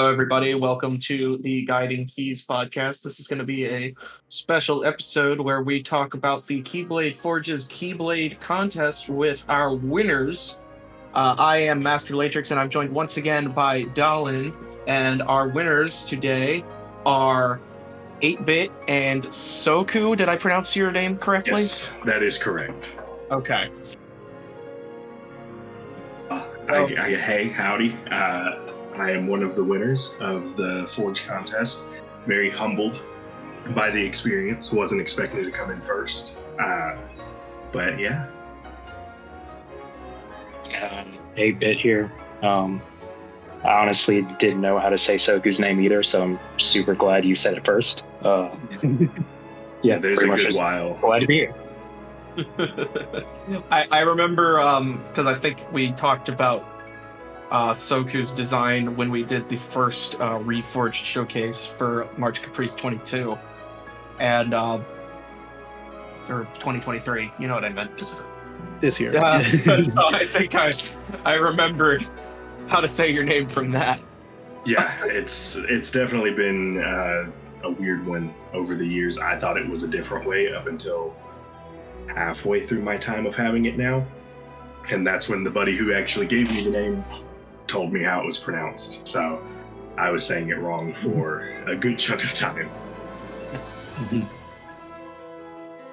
Hello, everybody. Welcome to the Guiding Keys podcast. This is going to be a special episode where we talk about the Keyblade Forge's Keyblade Contest with our winners. I am Master Latrix, and I'm joined once again by Dalin. And our winners today are 8-Bit and Soku. Did I pronounce your name correctly? Yes, that is correct. Okay. Hey, howdy. I am one of the winners of the Forge contest. Very humbled by the experience. Wasn't expecting to come in first. But yeah. 8-Bit here. I honestly didn't know how to say Soku's name either, so I'm super glad you said it first. Yeah, there's a good while. Glad to be here. I remember because I think we talked about Soku's design when we did the first Reforged showcase for March Caprice 22 and or 2023. You know what I meant. This year. So I think I remembered how to say your name from that. Yeah, it's definitely been a weird one over the years. I thought it was a different way up until halfway through my time of having it now. And that's when the buddy who actually gave me the name told me how it was pronounced. So I was saying it wrong for a good chunk of time.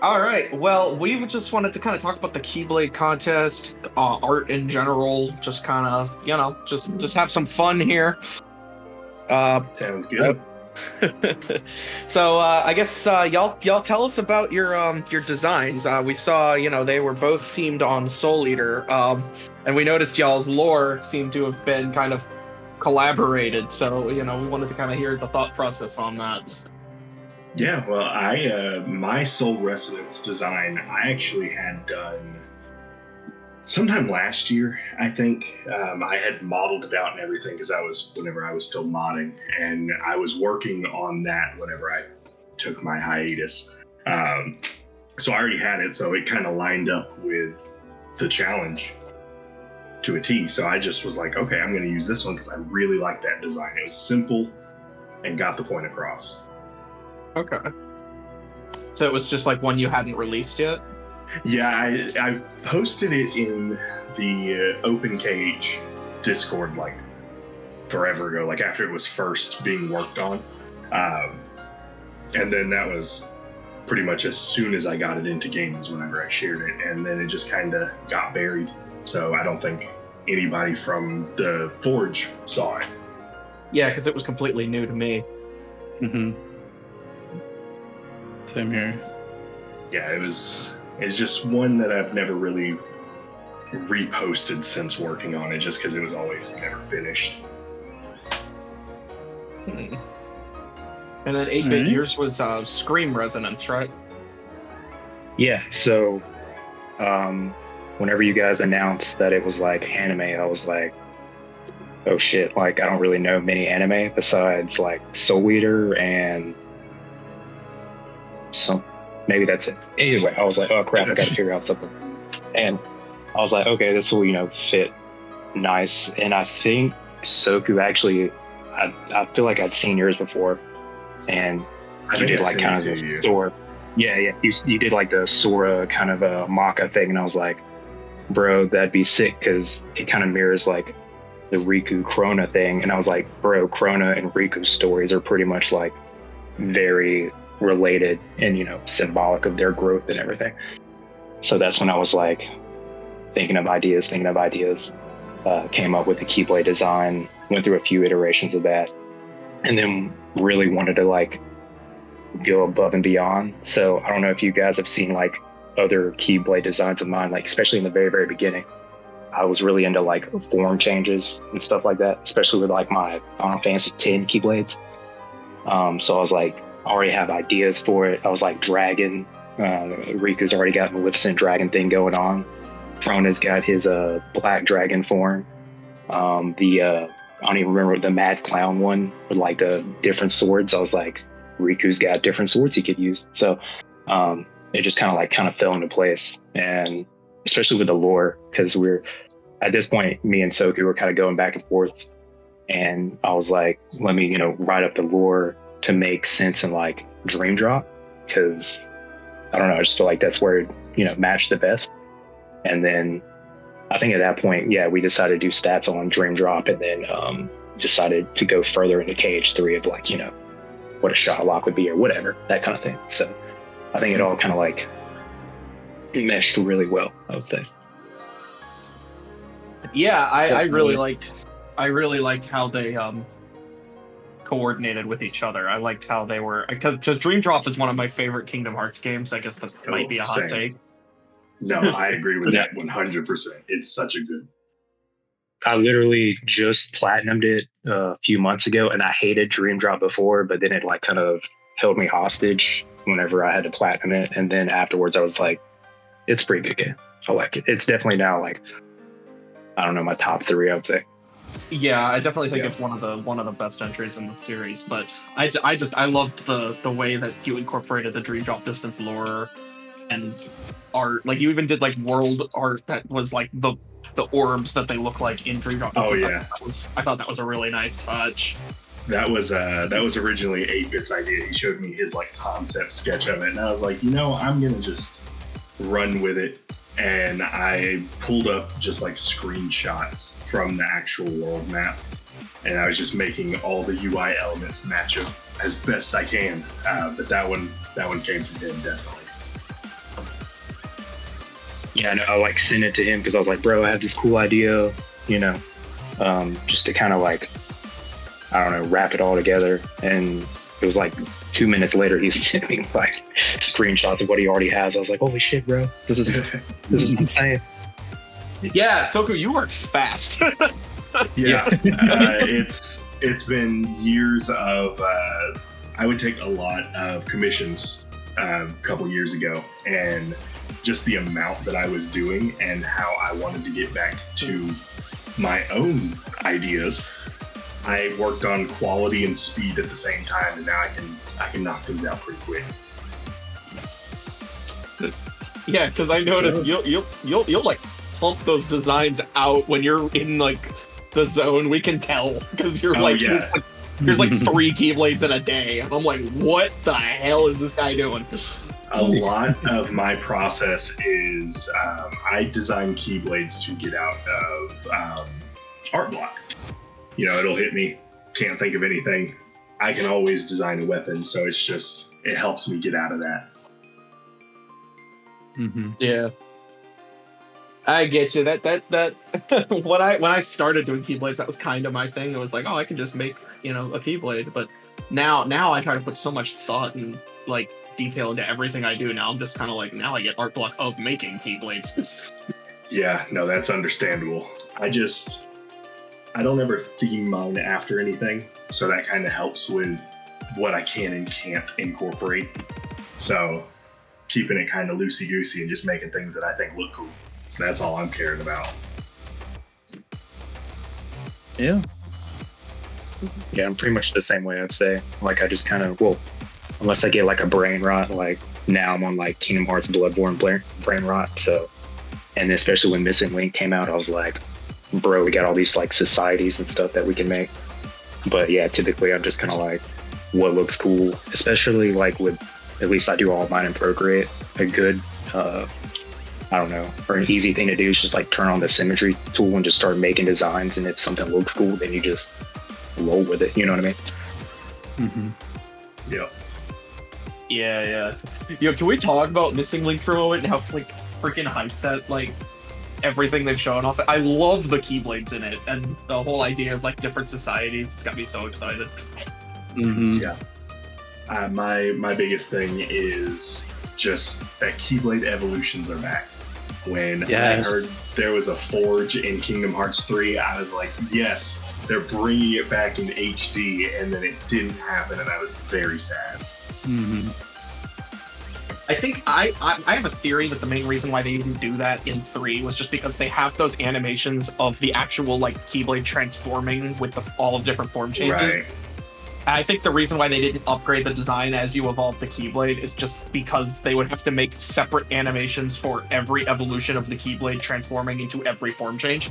All right. Well, we just wanted to kind of talk about the Keyblade contest, art in general, just kind of, just have some fun here. Sounds good. So I guess y'all tell us about your designs. We saw they were both themed on Soul Eater, and we noticed y'all's lore seemed to have been kind of collaborated. So we wanted to kind of hear the thought process on that. Yeah, well, my Soul Resonance design I actually had done sometime last year, I think. I had modeled it out and everything because whenever I was still modding, and I was working on that whenever I took my hiatus. So I already had it, so it kind of lined up with the challenge to a T. So I just was like, okay, I'm going to use this one because I really like that design. It was simple and got the point across. Okay. So it was just like one you hadn't released yet? Yeah, I posted it in the Open Cage Discord like forever ago, like after it was first being worked on. And then that was pretty much as soon as I got it into games whenever I shared it. And then it just kind of got buried. So I don't think anybody from the Forge saw it. Yeah, because it was completely new to me. Mm-hmm. Same here. Yeah, it's just one that I've never really reposted since working on it, just because it was always never finished. And then 8-Bit, yours was Scream Resonance, right? Yeah, so whenever you guys announced that it was like anime, I was like, oh shit, like I don't really know many anime besides like Soul Eater and maybe that's it. Anyway, I was like, oh crap, I gotta figure out something. And I was like, okay, this will, fit nice. And I think Soku actually, I feel like I'd seen yours before. And you did like kind of the Sora. Yeah. You did like the Sora kind of a Maka thing. And I was like, bro, that'd be sick because it kind of mirrors like the Riku Krona thing. And I was like, bro, Krona and Riku's stories are pretty much like very related and symbolic of their growth and everything. So that's when I was like thinking of ideas, came up with the Keyblade design, went through a few iterations of that, and then really wanted to like go above and beyond. So I don't know if you guys have seen like other Keyblade designs of mine, like especially in the very, very beginning. I was really into like form changes and stuff like that, especially with like my Final Fantasy X Keyblades. So I was like, I already have ideas for it. I was like, Dragon. Riku's already got Maleficent Dragon thing going on. Krona's got his black dragon form. I don't even remember the Mad Clown one with like the different swords. I was like, Riku's got different swords he could use. So it just kind of fell into place. And especially with the lore, because we're at this point, me and Soku were kind of going back and forth And I was like, let me, write up the lore to make sense in like Dream Drop, because I don't know, I just feel like that's where it, matched the best. And then I think at that point, we decided to do stats on Dream Drop, and then decided to go further into KH3 of like, what a shot lock would be or whatever, that kind of thing. So I think it all kind of like meshed really well, I would say. Yeah, I really liked how they coordinated with each other. I liked how they were, because Dream Drop is one of my favorite Kingdom Hearts games. I guess that might be a hot take. No, I agree with that 100%. It's such a good. I literally just platinumed it a few months ago, and I hated Dream Drop before, but then it like kind of held me hostage whenever I had to platinum it. And then afterwards I was like, it's a pretty good game. I like it. It's definitely now like, I don't know, my top 3, I would say. Yeah, I definitely think it's one of the best entries in the series. But I loved the way that you incorporated the Dream Drop distance lore and art. Like you even did like world art that was like the orbs that they look like in Dream Drop. Oh yeah, I thought that was a really nice touch. That was originally 8-Bit's idea. He showed me his like concept sketch of it, and I was like, I'm gonna just run with it. And I pulled up just like screenshots from the actual world map, and I was just making all the UI elements match up as best I can. But that one came from him, definitely. Yeah, I like sent it to him because I was like, bro, I have this cool idea, just to kind of like, I don't know, wrap it all together. And it was like 2 minutes later, he's sending me like screenshots of what he already has. I was like, holy shit, bro, this is insane. Yeah, Soku, you work fast. Yeah, it's been years of. I would take a lot of commissions a couple years ago, and just the amount that I was doing and how I wanted to get back to my own ideas. I worked on quality and speed at the same time, and now I can knock things out pretty quick. Yeah, because I noticed you'll like pump those designs out when you're in like the zone. We can tell because you're there's like 3 Keyblades in a day, and I'm like, what the hell is this guy doing? A lot of my process is I design Keyblades to get out of art block. It'll hit me, can't think of anything. I can always design a weapon, so it helps me get out of that. Mm-hmm. Yeah, I get you. That when I started doing Keyblades, that was kind of my thing. It was like, oh, I can just make a Keyblade. But now I try to put so much thought and like detail into everything I do. Now I'm just kind of like, now I get art block of making Keyblades. Yeah, no, that's understandable. I don't ever theme mine after anything, so that kind of helps with what I can and can't incorporate. So keeping it kind of loosey-goosey and just making things that I think look cool. That's all I'm caring about. Yeah. Yeah, I'm pretty much the same way, I'd say. Like, I just kind of, unless I get like a brain rot, like now I'm on like Kingdom Hearts Bloodborne brain rot. So, and especially when Missing Link came out, I was like, bro, we got all these like societies and stuff that we can make. But yeah, typically I'm just kind of like, what looks cool, especially like with, at least I do all mine in Procreate. A good, I don't know, or an easy thing to do is just like turn on the symmetry tool and just start making designs. And if something looks cool, then you just roll with it. You know what I mean? Mm-hmm. Yeah. Yeah. Can we talk about Missing Link for a moment and how like freaking hyped that like everything they've shown off? I love the Keyblades in it and the whole idea of like different societies. It's got me so excited. Mm-hmm. Yeah. My biggest thing is just that Keyblade evolutions are back. When I heard there was a Forge in Kingdom Hearts 3, I was like, yes, they're bringing it back in HD, and then it didn't happen, and I was very sad. Mm-hmm. I think I have a theory that the main reason why they didn't do that in 3 was just because they have those animations of the actual like Keyblade transforming with all of different form changes. Right. I think the reason why they didn't upgrade the design as you evolve the Keyblade is just because they would have to make separate animations for every evolution of the Keyblade transforming into every form change.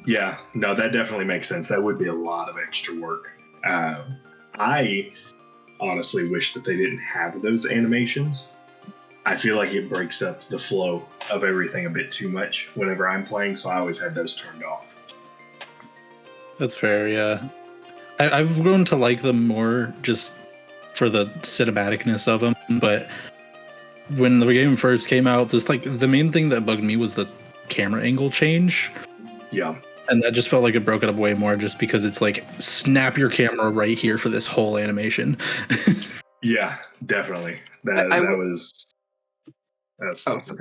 Yeah, no, that definitely makes sense. That would be a lot of extra work. I honestly wish that they didn't have those animations. I feel like it breaks up the flow of everything a bit too much whenever I'm playing, so I always had those turned off. That's fair, yeah. I've grown to like them more just for the cinematicness of them, but when the game first came out, just like the main thing that bugged me was the camera angle change. Yeah. And that just felt like it broke it up way more just because it's like, snap your camera right here for this whole animation. Yeah, definitely. That was something.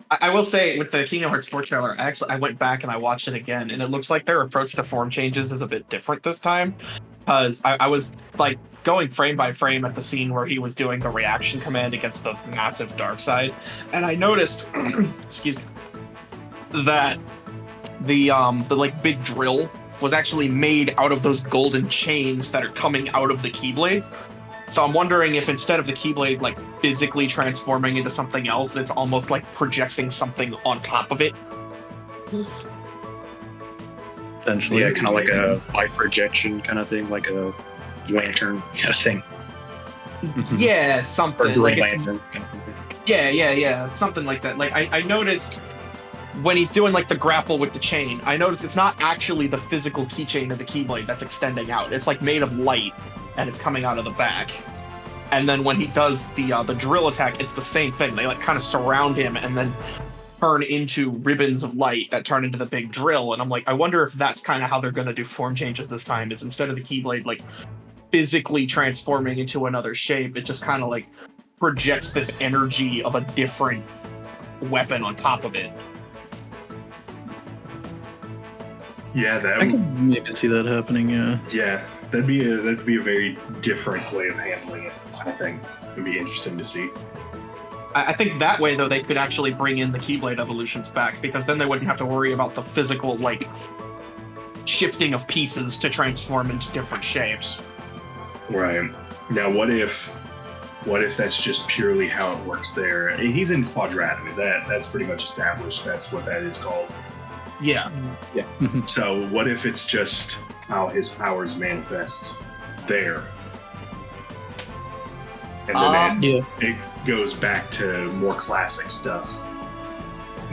I will say with the Kingdom Hearts 4 trailer, I went back and I watched it again, and it looks like their approach to form changes is a bit different this time. Because I was like going frame by frame at the scene where he was doing the reaction command against the massive dark side, and I noticed, excuse me, that the like big drill was actually made out of those golden chains that are coming out of the Keyblade. So I'm wondering if instead of the Keyblade like physically transforming into something else, it's almost like projecting something on top of it. Essentially, Yeah, kind of like a light projection kind of thing, like a lantern kind of thing. Yeah, Or something Green like Lantern kind of thing. yeah, something like that. Like I noticed when he's doing like the grapple with the chain, I noticed it's not actually the physical keychain of the Keyblade that's extending out. It's like made of light, and it's coming out of the back. And then when he does the drill attack, it's the same thing. They like kind of surround him and then turn into ribbons of light that turn into the big drill. And I'm like, I wonder if that's kind of how they're going to do form changes this time, is instead of the Keyblade like physically transforming into another shape, it just kind of like projects this energy of a different weapon on top of it. Yeah, that I could maybe see that happening, yeah. yeah, that'd be a very different way of handling it. I think it'd be interesting to see. I think that way, though, they could actually bring in the Keyblade evolutions back, because then they wouldn't have to worry about the physical, like, shifting of pieces to transform into different shapes. Right. Now, what if that's just purely how it works there? He's in Quadratum. That's pretty much established. That's what that is called. Yeah. So what if it's just how his powers manifest there? And then it goes back to more classic stuff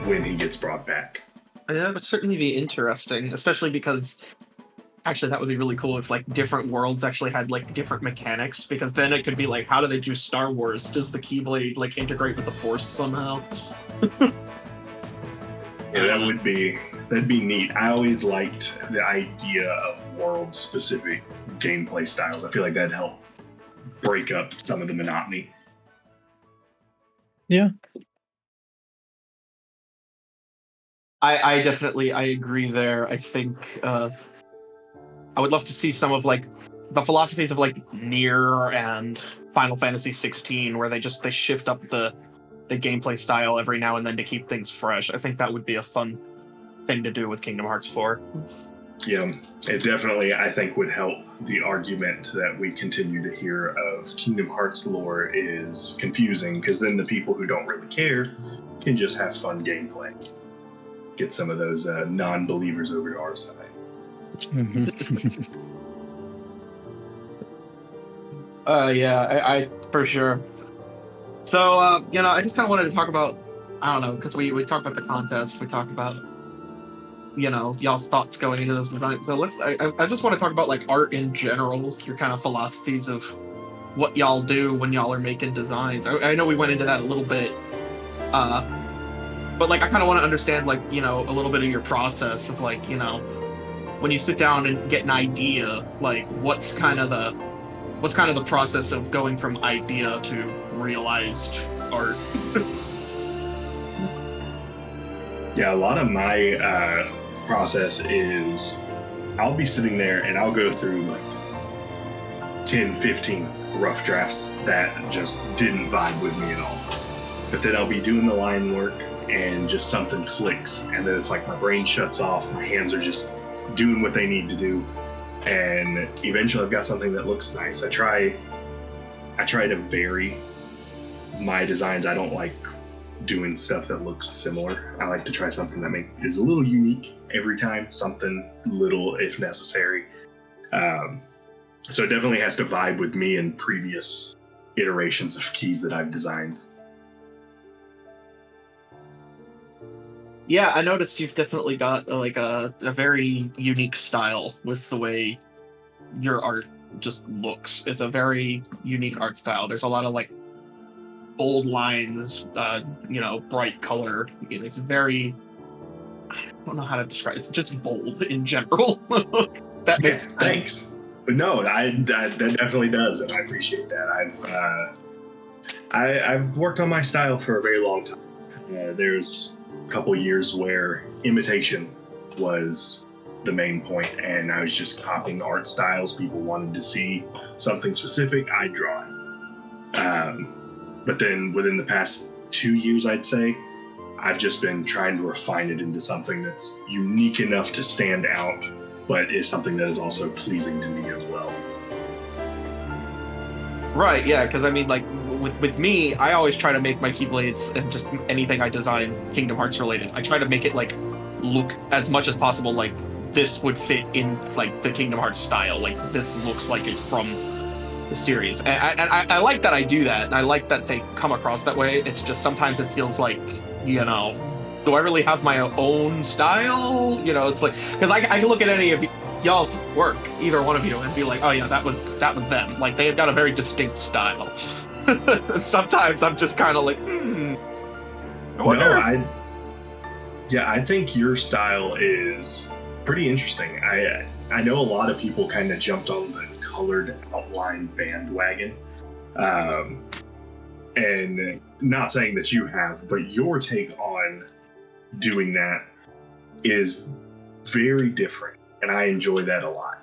when he gets brought back. That would certainly be interesting, especially because actually that would be really cool if like different worlds actually had like different mechanics, because then it could be like, how do they do Star Wars? Does the Keyblade like integrate with the Force somehow? Yeah, that'd be neat. I always liked the idea of world-specific gameplay styles. I feel like that'd help break up some of the monotony. Yeah. I definitely agree there. I think I would love to see some of like the philosophies of like Nier and Final Fantasy 16, where they shift up the gameplay style every now and then to keep things fresh. I think that would be a fun thing to do with Kingdom Hearts 4. Yeah, it definitely, I think, would help the argument that we continue to hear of Kingdom Hearts lore is confusing, because then the people who don't really care can just have fun gameplay. Get some of those non-believers over to our side. I for sure. So, I just kind of wanted to talk about, I don't know, because we talked about the contest, we talked about, y'all's thoughts going into this design. So I just want to talk about like art in general, your kind of philosophies of what y'all do when y'all are making designs. I know we went into that a little bit, but like I kind of want to understand like, a little bit of your process of like, when you sit down and get an idea, like what's kind of the process of going from idea to realized art? Yeah, a lot of my process is I'll be sitting there and I'll go through like 10, 15 rough drafts that just didn't vibe with me at all. But then I'll be doing the line work and just something clicks, and then it's like my brain shuts off, my hands are just doing what they need to do, and eventually I've got something that looks nice. I try to vary my designs. I don't like doing stuff that looks similar. I like to try something that is a little unique every time, something little if necessary. So it definitely has to vibe with me in previous iterations of keys that I've designed. Yeah, I noticed you've definitely got like a very unique style with the way your art just looks. It's a very unique art style. There's a lot of like bold lines, bright color. It's very, I don't know how to describe it. It's just bold in general. That makes sense. Thanks. But no, that definitely does, and I appreciate that. I've worked on my style for a very long time. There's a couple years where imitation was the main point, and I was just copying art styles. People wanted to see something specific, I'd draw it. But then within the past 2 years, I'd say, I've just been trying to refine it into something that's unique enough to stand out, but is something that is also pleasing to me as well. Right, yeah, because I mean, like, with me, I always try to make my Keyblades and just anything I design Kingdom Hearts related, I try to make it, like, look as much as possible like this would fit in, like, the Kingdom Hearts style. Like, this looks like it's from the series. And I like that I do that, and I like that they come across that way. It's just sometimes it feels like, do I really have my own style? It's like, because I can look at any of y'all's work, either one of you, and be like, oh yeah, that was them. Like, they've got a very distinct style. And sometimes I'm just kind of like, I wonder. I think your style is pretty interesting. I know a lot of people kind of jumped on the colored outline bandwagon. And not saying that you have, but your take on doing that is very different, and I enjoy that a lot.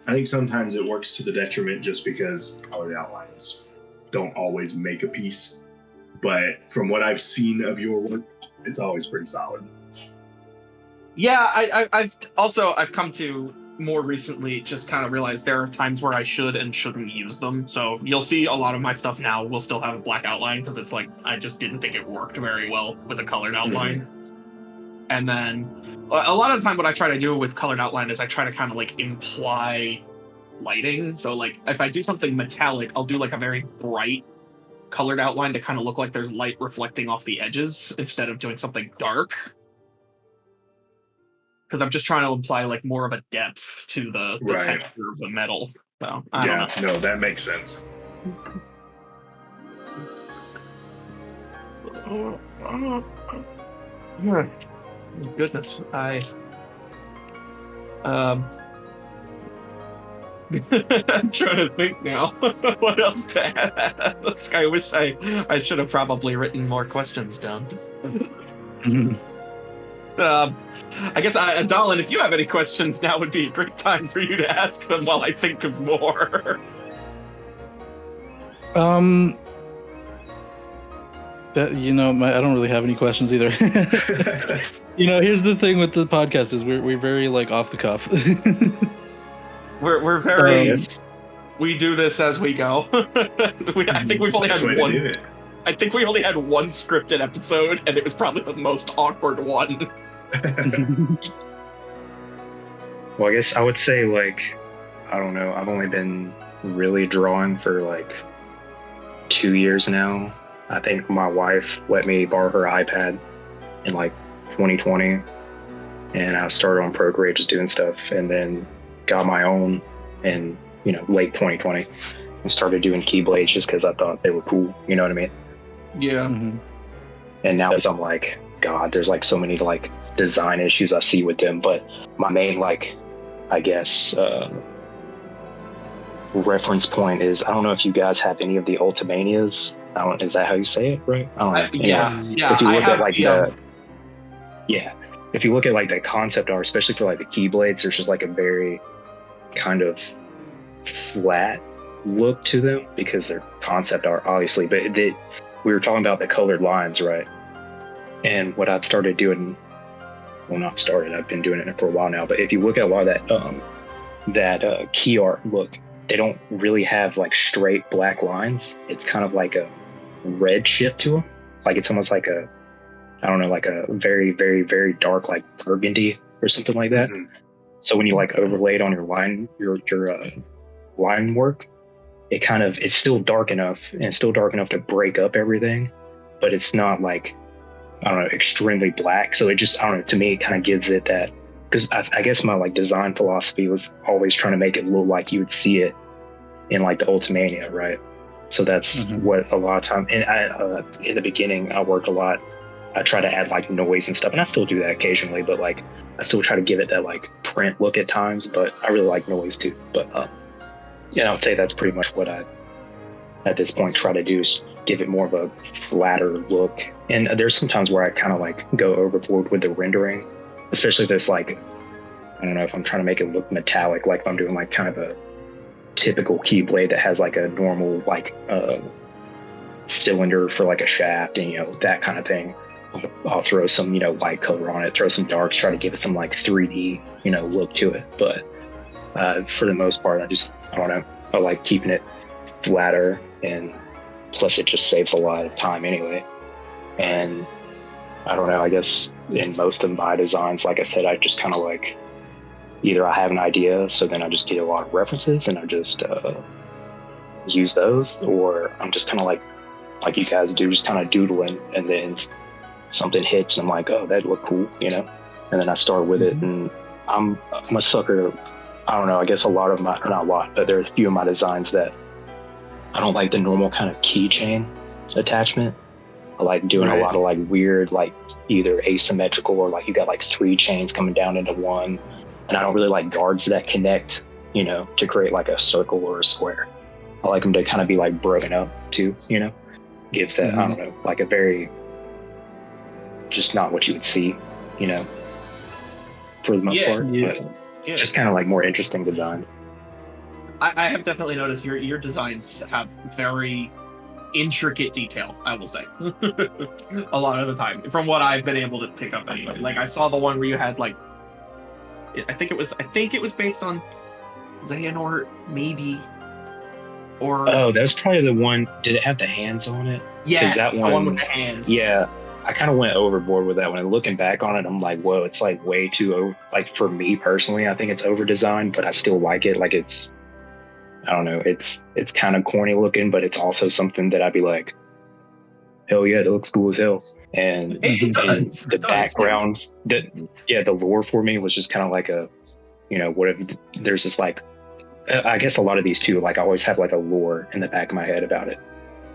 I think sometimes it works to the detriment just because colored outlines don't always make a piece, but from what I've seen of your work, it's always pretty solid. Yeah, I've come to more recently just kind of realized there are times where I should and shouldn't use them. So you'll see a lot of my stuff now will still have a black outline because it's like I just didn't think it worked very well with a colored outline. Mm-hmm. And then a lot of the time what I try to do with colored outline is I try to kind of like imply lighting. So like if I do something metallic, I'll do like a very bright colored outline to kind of look like there's light reflecting off the edges instead of doing something dark. Because I'm just trying to imply like more of a depth to the right. texture of the metal. So I don't know. No, that makes sense. Goodness, I'm trying to think now what else to ask. I wish I should have probably written more questions down. I guess, Dalin, if you have any questions, now would be a great time for you to ask them while I think of more. I don't really have any questions either. Here's the thing with the podcast is we're very like off the cuff. we're very. We do this as we go. I think we've only had one. I think we only had one scripted episode, and it was probably the most awkward one. Well, I guess I would say, like, I don't know, I've only been really drawing for, like, 2 years now. I think my wife let me borrow her iPad in, like, 2020, and I started on Procreate just doing stuff, and then got my own in, late 2020, and started doing Keyblades just because I thought they were cool, you know what I mean? Yeah. Mm-hmm. And now I'm like, God, there's like so many like design issues I see with them. But my main reference point is I don't know if you guys have any of the Ultimanias. Is that how you say it, right? I don't know. Yeah. If you look at like if you look at like the concept art, especially for like the Keyblades, there's just like a very kind of flat look to them because they're concept art, obviously. But we were talking about the colored lines, right? And what I've started doing, well, not started, I've been doing it for a while now, but if you look at a lot of that key art look, they don't really have like straight black lines. It's kind of like a red shift to them. like it's almost like a, I don't know, like a very, very, very dark, like burgundy or something like that. Mm-hmm. So when you like overlay it on your line work, it's still dark enough to break up everything, but it's not like, I don't know, extremely black. So it just, I don't know, to me, it kind of gives it that, because I guess my like design philosophy was always trying to make it look like you would see it in like the Ultimania, right? So that's what a lot of time, and in the beginning, I worked a lot. I try to add like noise and stuff, and I still do that occasionally, but like I still try to give it that like print look at times, but I really like noise too. But yeah, I would say that's pretty much what I, at this point, try to do, is give it more of a flatter look. And there's some times where I kind of like go overboard with the rendering, especially if it's like, I don't know, if I'm trying to make it look metallic, like if I'm doing like kind of a typical Keyblade that has like a normal like cylinder for like a shaft and, you know, that kind of thing. I'll throw some, you know, light color on it, throw some darks, try to give it some like 3D, you know, look to it. But for the most part, I don't know, I like keeping it flatter, and plus it just saves a lot of time anyway. And I don't know, I guess in most of my designs, like I said, I just kind of like, either I have an idea, so then I just get a lot of references and I just use those, or I'm just kind of like you guys do, just kind of doodling, and then something hits and I'm like, oh, that looked cool, you know? And then I start with it, and I'm a sucker. I don't know, I guess a lot of my, not a lot, but there's a few of my designs that I don't like the normal kind of keychain attachment. I like doing a lot of like weird, like either asymmetrical or like you got like 3 chains coming down into one. And I don't really like guards that connect, you know, to create like a circle or a square. I like them to kind of be like broken up too, you know? Gives that, I don't know, like a very, just not what you would see, you know, for the most part. But just kind of like more interesting designs. I have definitely noticed your designs have very intricate detail, I will say. A lot of the time, from what I've been able to pick up anyway. Like I saw the one where you had like, I think it was based on Xehanort, maybe. Or that's probably the one. Did it have the hands on it? Yes, that the one with the hands. Yeah, I kind of went overboard with that one. And looking back on it, I'm like, whoa, it's like way too over. Like for me personally, I think it's over designed, but I still like it. Like it's, I don't know, it's kind of corny looking, but it's also something that I'd be like, hell yeah, it looks cool as hell. And the background, the lore for me was just kind of like a, you know, what if there's this like, I guess a lot of these too, like I always have like a lore in the back of my head about it.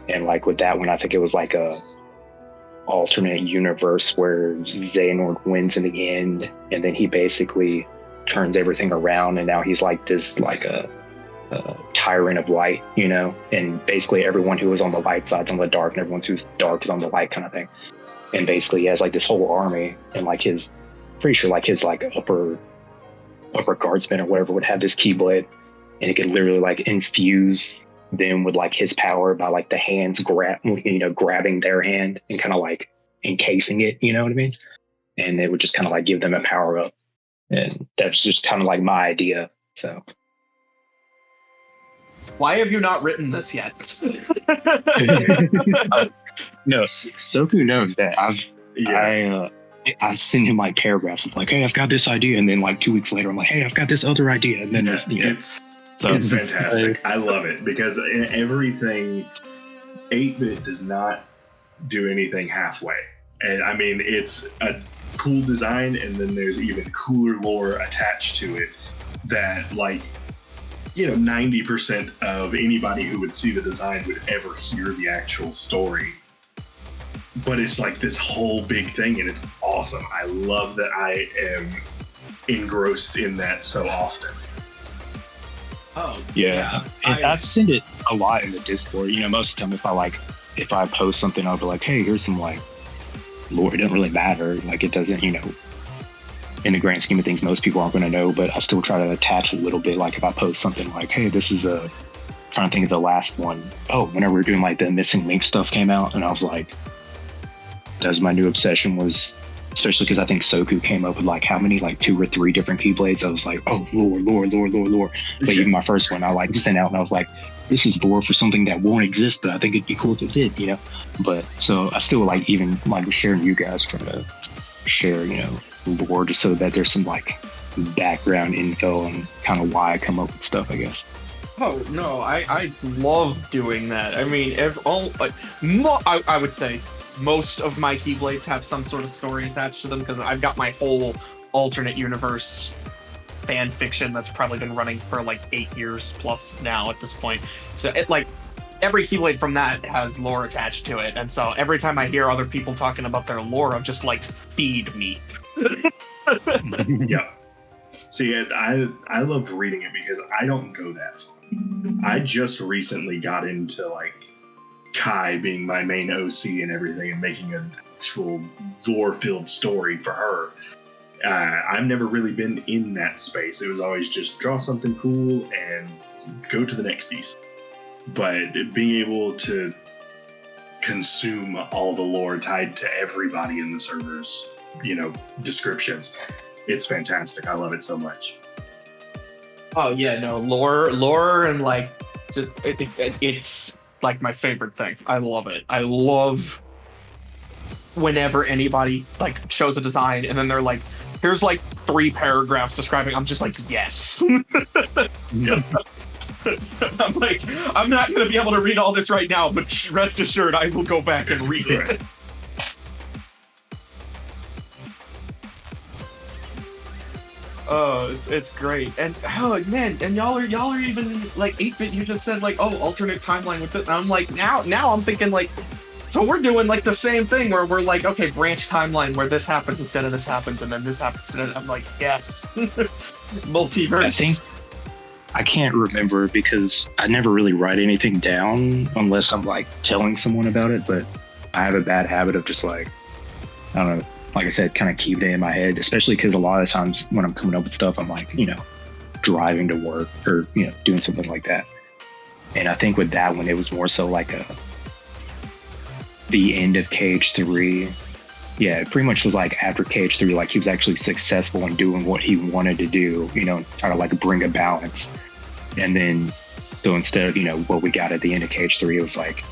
And like with that one, I think it was like a alternate universe where Xehanort wins in the end, and then he basically turns everything around, and now he's like this, like a tyrant of light, you know, and basically everyone who was on the light side's on the dark, and everyone who's dark is on the light kind of thing. And basically he has like this whole army, and like his, pretty sure like his like upper guardsman or whatever would have this Keyblade, and he could literally like infuse them with like his power by like the hands grabbing their hand and kind of like encasing it, you know what I mean? And it would just kind of like give them a power up. And that's just kind of like my idea. So why have you not written this yet? No, Soku knows that. I've sent him like paragraphs of like, hey, I've got this idea, and then like 2 weeks later I'm like, hey, I've got this other idea, and then it's fantastic. I love it because everything 8-Bit does not do anything halfway. And I mean, it's a cool design, and then there's even cooler lore attached to it that, like, you know, 90% of anybody who would see the design would ever hear the actual story. But it's like this whole big thing, and it's awesome. I love that I am engrossed in that so often. Oh, yeah. I've sent it a lot in the Discord. You know, most of the time if I post something, I'll be like, hey, here's some like lore. It doesn't really matter. Like it doesn't, you know, in the grand scheme of things, most people aren't going to know, but I still try to attach a little bit. Like if I post something like, hey, this is trying to think of the last one. Oh, whenever we were doing like the Missing Link stuff came out, and I was like, that's my new obsession was, especially because I think Soku came up with like how many, like 2 or 3 different Keyblades. I was like, oh, lore. But even my first one, I like sent out and I was like, this is lore for something that won't exist, but I think it'd be cool if it did, you know. But so I still like even like sharing you guys trying to share, you know, lore just so that there's some like background info and kind of why I come up with stuff, I guess. Oh no, I love doing that. I mean, I would say most of my Keyblades have some sort of story attached to them because I've got my whole alternate universe fan fiction that's probably been running for like 8 years plus now at this point. So it like every Keyblade from that has lore attached to it, and so every time I hear other people talking about their lore, I'm just like, feed me. Yeah. See, I love reading it because I don't go that far. I just recently got into like Kai being my main OC and everything and making an actual lore-filled story for her. I've never really been in that space. It was always just draw something cool and go to the next piece. But being able to consume all the lore tied to everybody in the server's, you know, descriptions, it's fantastic. I love it so much. Oh yeah, no, lore, and like, just it's like my favorite thing. I love it. I love whenever anybody like shows a design and then they're like, "Here's like 3 paragraphs describing." I'm just like, yes. Yeah. I'm like, I'm not gonna be able to read all this right now, but rest assured, I will go back and read it. Right. Oh, it's great, and oh man, and y'all are even like 8-bit. You just said like, oh, alternate timeline with it. And I'm like, now I'm thinking like, so we're doing like the same thing where we're like, okay, branch timeline where this happens instead of this happens, and then this happens instead of. I'm like, yes, multiverse. I can't remember because I never really write anything down unless I'm like telling someone about it. But I have a bad habit of just like, I don't know. Like I said, kind of keep it in my head, especially because a lot of times when I'm coming up with stuff, I'm like, you know, driving to work or, you know, doing something like that. And I think with that one, it was more so like the end of Cage 3. Yeah, it pretty much was like after Cage 3, like he was actually successful in doing what he wanted to do, you know, try to like bring a balance. And then, so instead of, you know, what we got at the end of Cage 3, it was like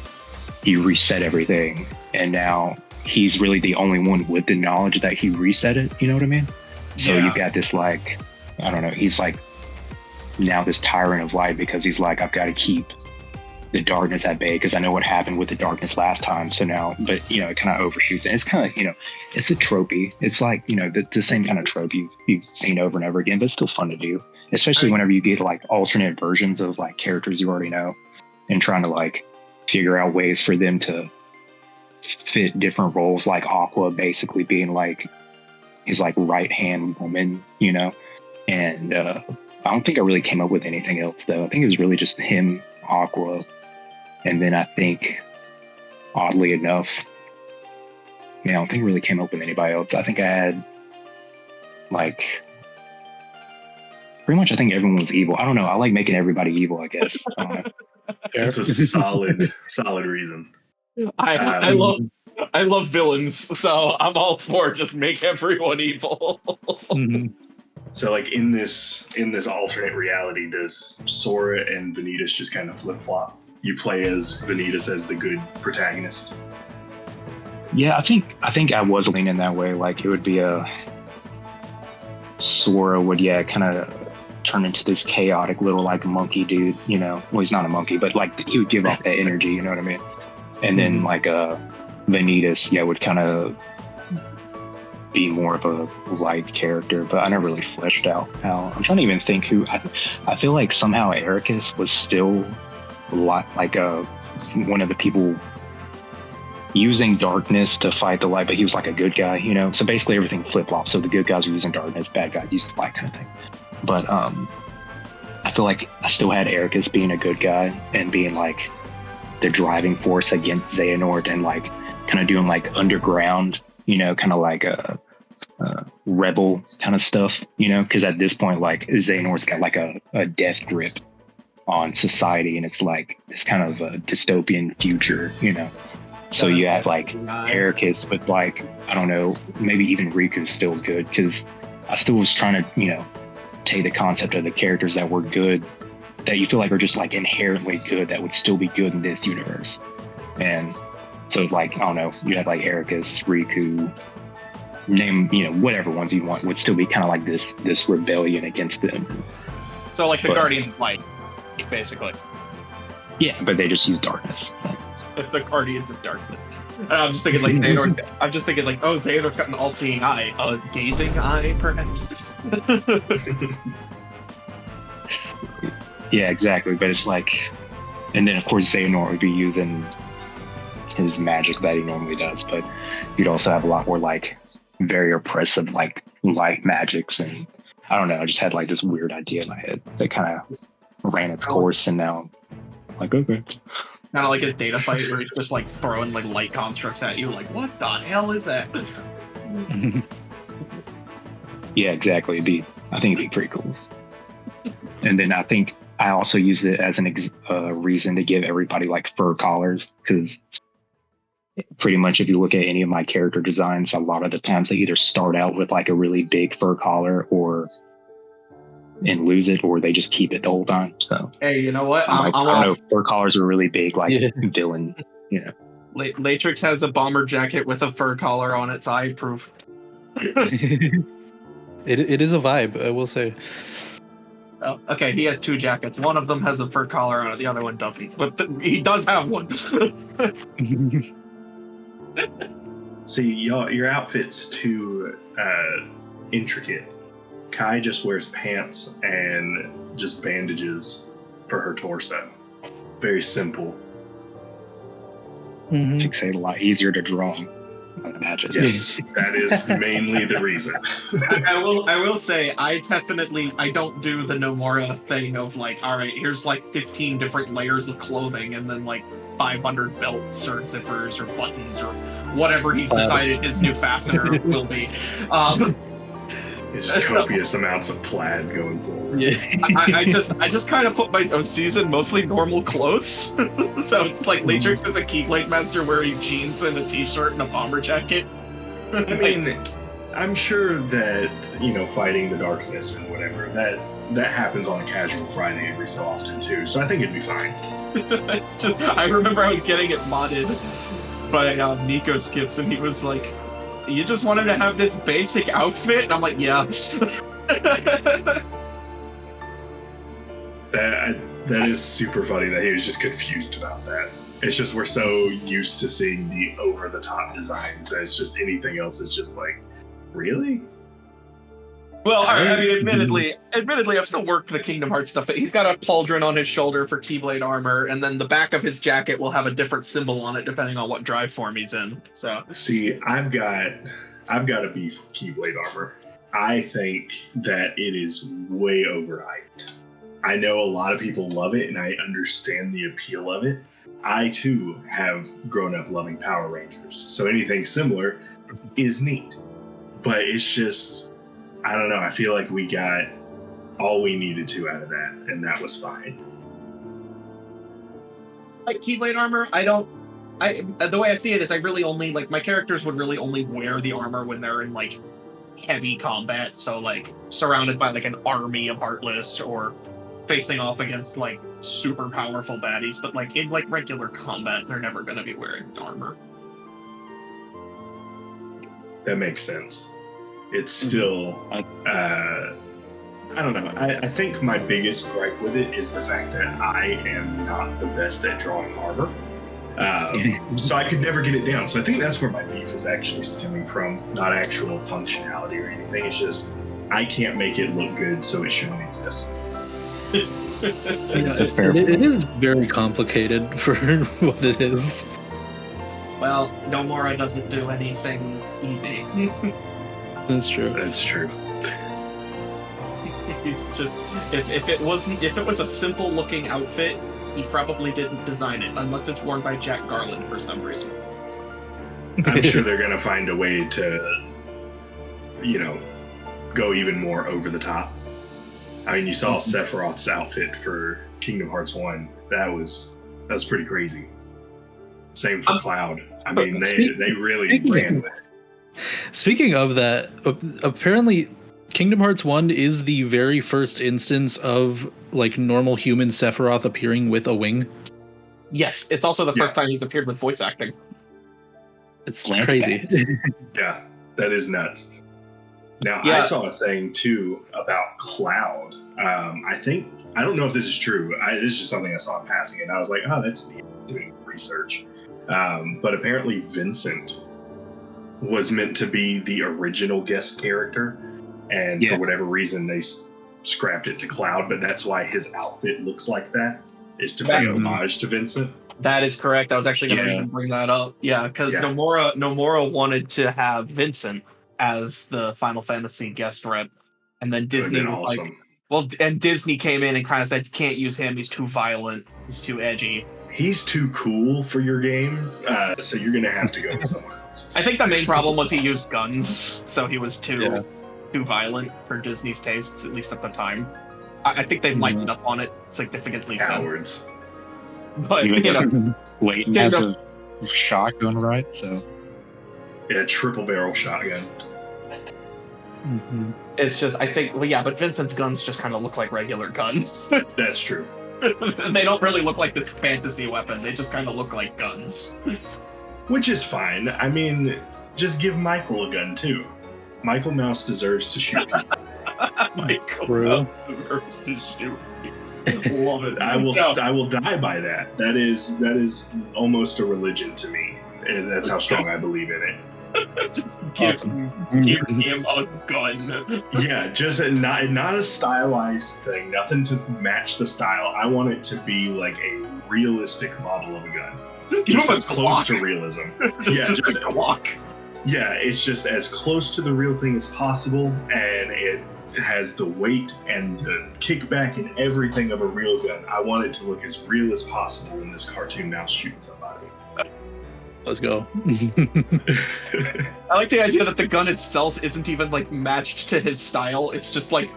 he reset everything. And now he's really the only one with the knowledge that he reset it, you know what I mean? So Yeah. you've got this like, I don't know, he's like now this tyrant of light because he's like, I've got to keep the darkness at bay because I know what happened with the darkness last time. So now, but you know, it kind of overshoots and it's kind of, you know, it's a tropey. It's like, you know, the same kind of trope you've seen over and over again, but it's still fun to do, especially whenever you get like alternate versions of like characters you already know and trying to like figure out ways for them to fit different roles, like Aqua basically being like his like right hand woman, you know. And I don't think I really came up with anything else though. I think it was really just him, Aqua, and then I think oddly enough, I don't think I really came up with anybody else. I think I had like pretty much I think everyone was evil. I don't know. I like making everybody evil, I guess. I don't know. It's a solid reason. I love villains, so I'm all for just make everyone evil. Mhm. So like in this alternate reality, does Sora and Vanitas just kind of flip flop? You play as Vanitas as the good protagonist. Yeah, I think I was leaning that way. Like it would be Sora would kind of turn into this chaotic little like monkey dude, you know. Well, he's not a monkey, but like he would give off that energy, you know what I mean? And then like Vanitas, would kind of be more of a light character, but I never really fleshed out how. I'm trying to even think who. I feel like somehow Ericus was still a lot like one of the people using darkness to fight the light, but he was like a good guy, you know. So basically everything flip flops. So the good guys were using darkness, bad guys using light, kind of thing. But I feel like I still had Ericus being a good guy and being like the driving force against Xehanort and like kind of doing like underground, you know, kind of like a rebel kind of stuff, you know, because at this point, like Xehanort's got like a death grip on society and it's like this kind of a dystopian future, you know. So you have like Ericus, but like, I don't know, maybe even Riku's still good because I still was trying to, you know, take the concept of the characters that were good that you feel like are just like inherently good that would still be good in this universe. And so like, I don't know, you have like Ericus, Riku, name, whatever ones you want would still be kind of like this rebellion against them. So like the Guardians of Light, basically. Yeah, but they just use darkness. The Guardians of Darkness. I'm just thinking like Xehanort. I'm just thinking like, oh, Xehanort's got an all-seeing eye, a gazing eye, perhaps. Yeah, exactly. But it's like, and then of course Xehanort would be using his magic that he normally does, but you'd also have a lot more like very oppressive like light magics, and I don't know. I just had like this weird idea in my head that kind of ran its course, and now I'm like, okay. Kind of like a data fight where he's just like throwing like light constructs at you, like what the hell is that? Yeah, exactly. I think it'd be pretty cool. And then I think I also used it as a reason to give everybody like fur collars, because pretty much if you look at any of my character designs, a lot of the times they either start out with like a really big fur collar and lose it, or they just keep it the whole time. So hey, you know what? I don't know. Fur collars are really big, like villain. Latrix has a bomber jacket with a fur collar on it, so I approve. It is a vibe, I will say. Oh, okay, he has two jackets. One of them has a fur collar on it, the other one doesn't. But he does have one. See, your outfit's too intricate. Kai just wears pants and just bandages for her torso. Very simple. I think it's a lot easier to draw, I imagine. Yes, that is mainly the reason. I will say, I don't do the Nomura thing of like, all right, here's like 15 different layers of clothing and then like 500 belts or zippers or buttons or whatever he's decided his new fastener will be. It's just copious amounts of plaid going forward. Yeah. I just kind of put my OCs in mostly normal clothes. So it's like Latrix is a Keyblade master wearing jeans and a t-shirt and a bomber jacket. I mean, I'm sure that, fighting the darkness and whatever, that happens on a casual Friday every so often too. So I think it'd be fine. It's just, I remember I was getting it modded by Nico Skips, and he was like, you just wanted to have this basic outfit? And I'm like, yeah. That is super funny that he was just confused about that. It's just we're so used to seeing the over-the-top designs that it's just anything else is just like, really? Well, I mean, admittedly, I've still worked the Kingdom Hearts stuff. He's got a pauldron on his shoulder for Keyblade armor, and then the back of his jacket will have a different symbol on it depending on what drive form he's in. So, see, I've got a beef with Keyblade armor. I think that it is way overhyped. I know a lot of people love it, and I understand the appeal of it. I too have grown up loving Power Rangers, so anything similar is neat. But it's just, I don't know, I feel like we got all we needed to out of that, and that was fine. Like Keyblade armor, the way I see it is I really only, like, my characters would really only wear the armor when they're in, like, heavy combat, so, like, surrounded by, like, an army of Heartless, or facing off against, like, super powerful baddies, but, like, in, like, regular combat, they're never gonna be wearing armor. That makes sense. It's still, I don't know. I think my biggest gripe with it is the fact that I am not the best at drawing armor. So I could never get it down. So I think that's where my beef is actually stemming from, not actual functionality or anything. It's just, I can't make it look good, so it shouldn't exist. It is very complicated for what it is. Well, Nomura doesn't do anything easy. That's true. That's true. He's just, if it was a simple looking outfit, he probably didn't design it, unless it's worn by Jack Garland for some reason. I'm sure they're gonna find a way to, go even more over the top. I mean, you saw Sephiroth's outfit for Kingdom Hearts 1. That was pretty crazy. Same for Cloud. I mean, they really ran with it. Speaking of that, apparently Kingdom Hearts 1 is the very first instance of like normal human Sephiroth appearing with a wing. Yes, it's also the first time he's appeared with voice acting. It's crazy. Yeah, that is nuts. Now, I saw a thing too about Cloud. I don't know if this is true. This is just something I saw in passing, and I was like, oh, that's neat, doing research. But apparently Vincent was meant to be the original guest character, and for whatever reason they scrapped it to Cloud, but that's why his outfit looks like that, is to pay homage to Vincent. That is correct. I was actually going to even bring that up. Yeah, because Nomura wanted to have Vincent as the Final Fantasy guest rep, and then Disney was like, well, and Disney came in and kind of said, you can't use him, he's too violent, he's too edgy. He's too cool for your game, so you're going to have to go with someone else. I think the main problem was he used guns, so he was too violent for Disney's tastes, at least at the time. I think they've lightened up on it significantly Cowards. since. But, Leighton has a shotgun, right? So yeah, triple barrel shotgun. Mm-hmm. It's just, I think, but Vincent's guns just kind of look like regular guns. That's true. They don't really look like this fantasy weapon. They just kind of look like guns. Which is fine. I mean, just give Michael a gun too. Michael Mouse deserves to shoot people. Michael Mouse deserves to shoot people. Love it. I will die by that. That is almost a religion to me. And that's how strong I believe in it. Just give him a gun. Yeah, just not a stylized thing. Nothing to match the style. I want it to be like a realistic model of a gun. Just as close to realism. just a walk. Yeah, it's just as close to the real thing as possible, and it has the weight and the kickback and everything of a real gun. I want it to look as real as possible when this cartoon mouse shoots somebody. Let's go. I like the idea that the gun itself isn't even like matched to his style. It's just like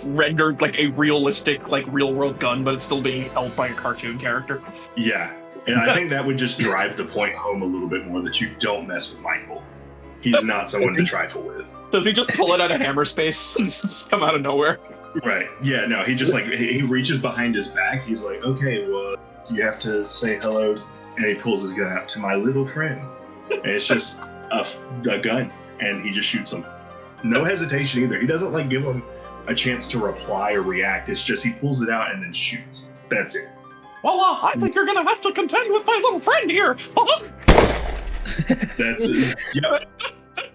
rendered like a realistic, like real world gun, but it's still being held by a cartoon character. Yeah. And I think that would just drive the point home a little bit more that you don't mess with Michael. He's not someone to trifle with. Does he just pull it out of hammer space and just come out of nowhere? Right. Yeah, no, he just like, he reaches behind his back. He's like, okay, well, you have to say hello. And he pulls his gun out to my little friend. And it's just a gun. And he just shoots him. No hesitation either. He doesn't like give him a chance to reply or react. It's just he pulls it out and then shoots. That's it. Well, I think you're going to have to contend with my little friend here. That's it. Yep.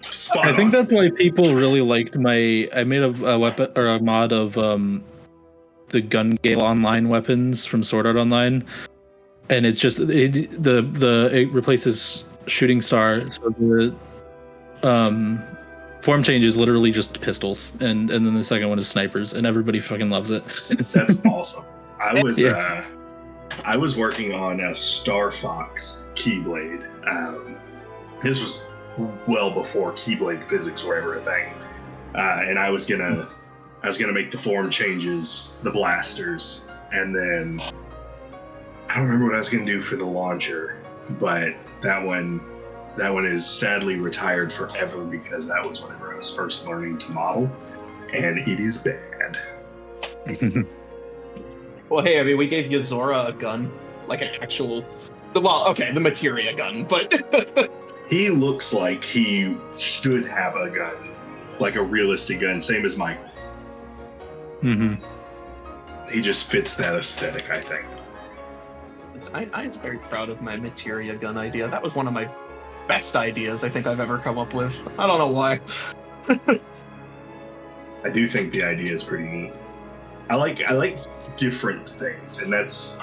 Spot I think on. that's why people really liked I made a weapon or a mod of the Gun Gale Online weapons from Sword Art Online. And it's just it replaces Shooting Star, so the form change is literally just pistols, and then the second one is snipers, and everybody fucking loves it. That's awesome. I was working on a Star Fox Keyblade. This was well before Keyblade physics were ever a thing, and I was gonna make the form changes, the blasters, and then I don't remember what I was gonna do for the launcher, but that one is sadly retired forever because that was whenever I was first learning to model, and it is bad. Well, hey, I mean, we gave Yuzora a gun, like an actual, the materia gun, but he looks like he should have a gun, like a realistic gun, same as Michael. Mm-hmm. He just fits that aesthetic, I think. I'm very proud of my materia gun idea. That was one of my best ideas I think I've ever come up with. I don't know why. I do think the idea is pretty neat. I like different things, and that's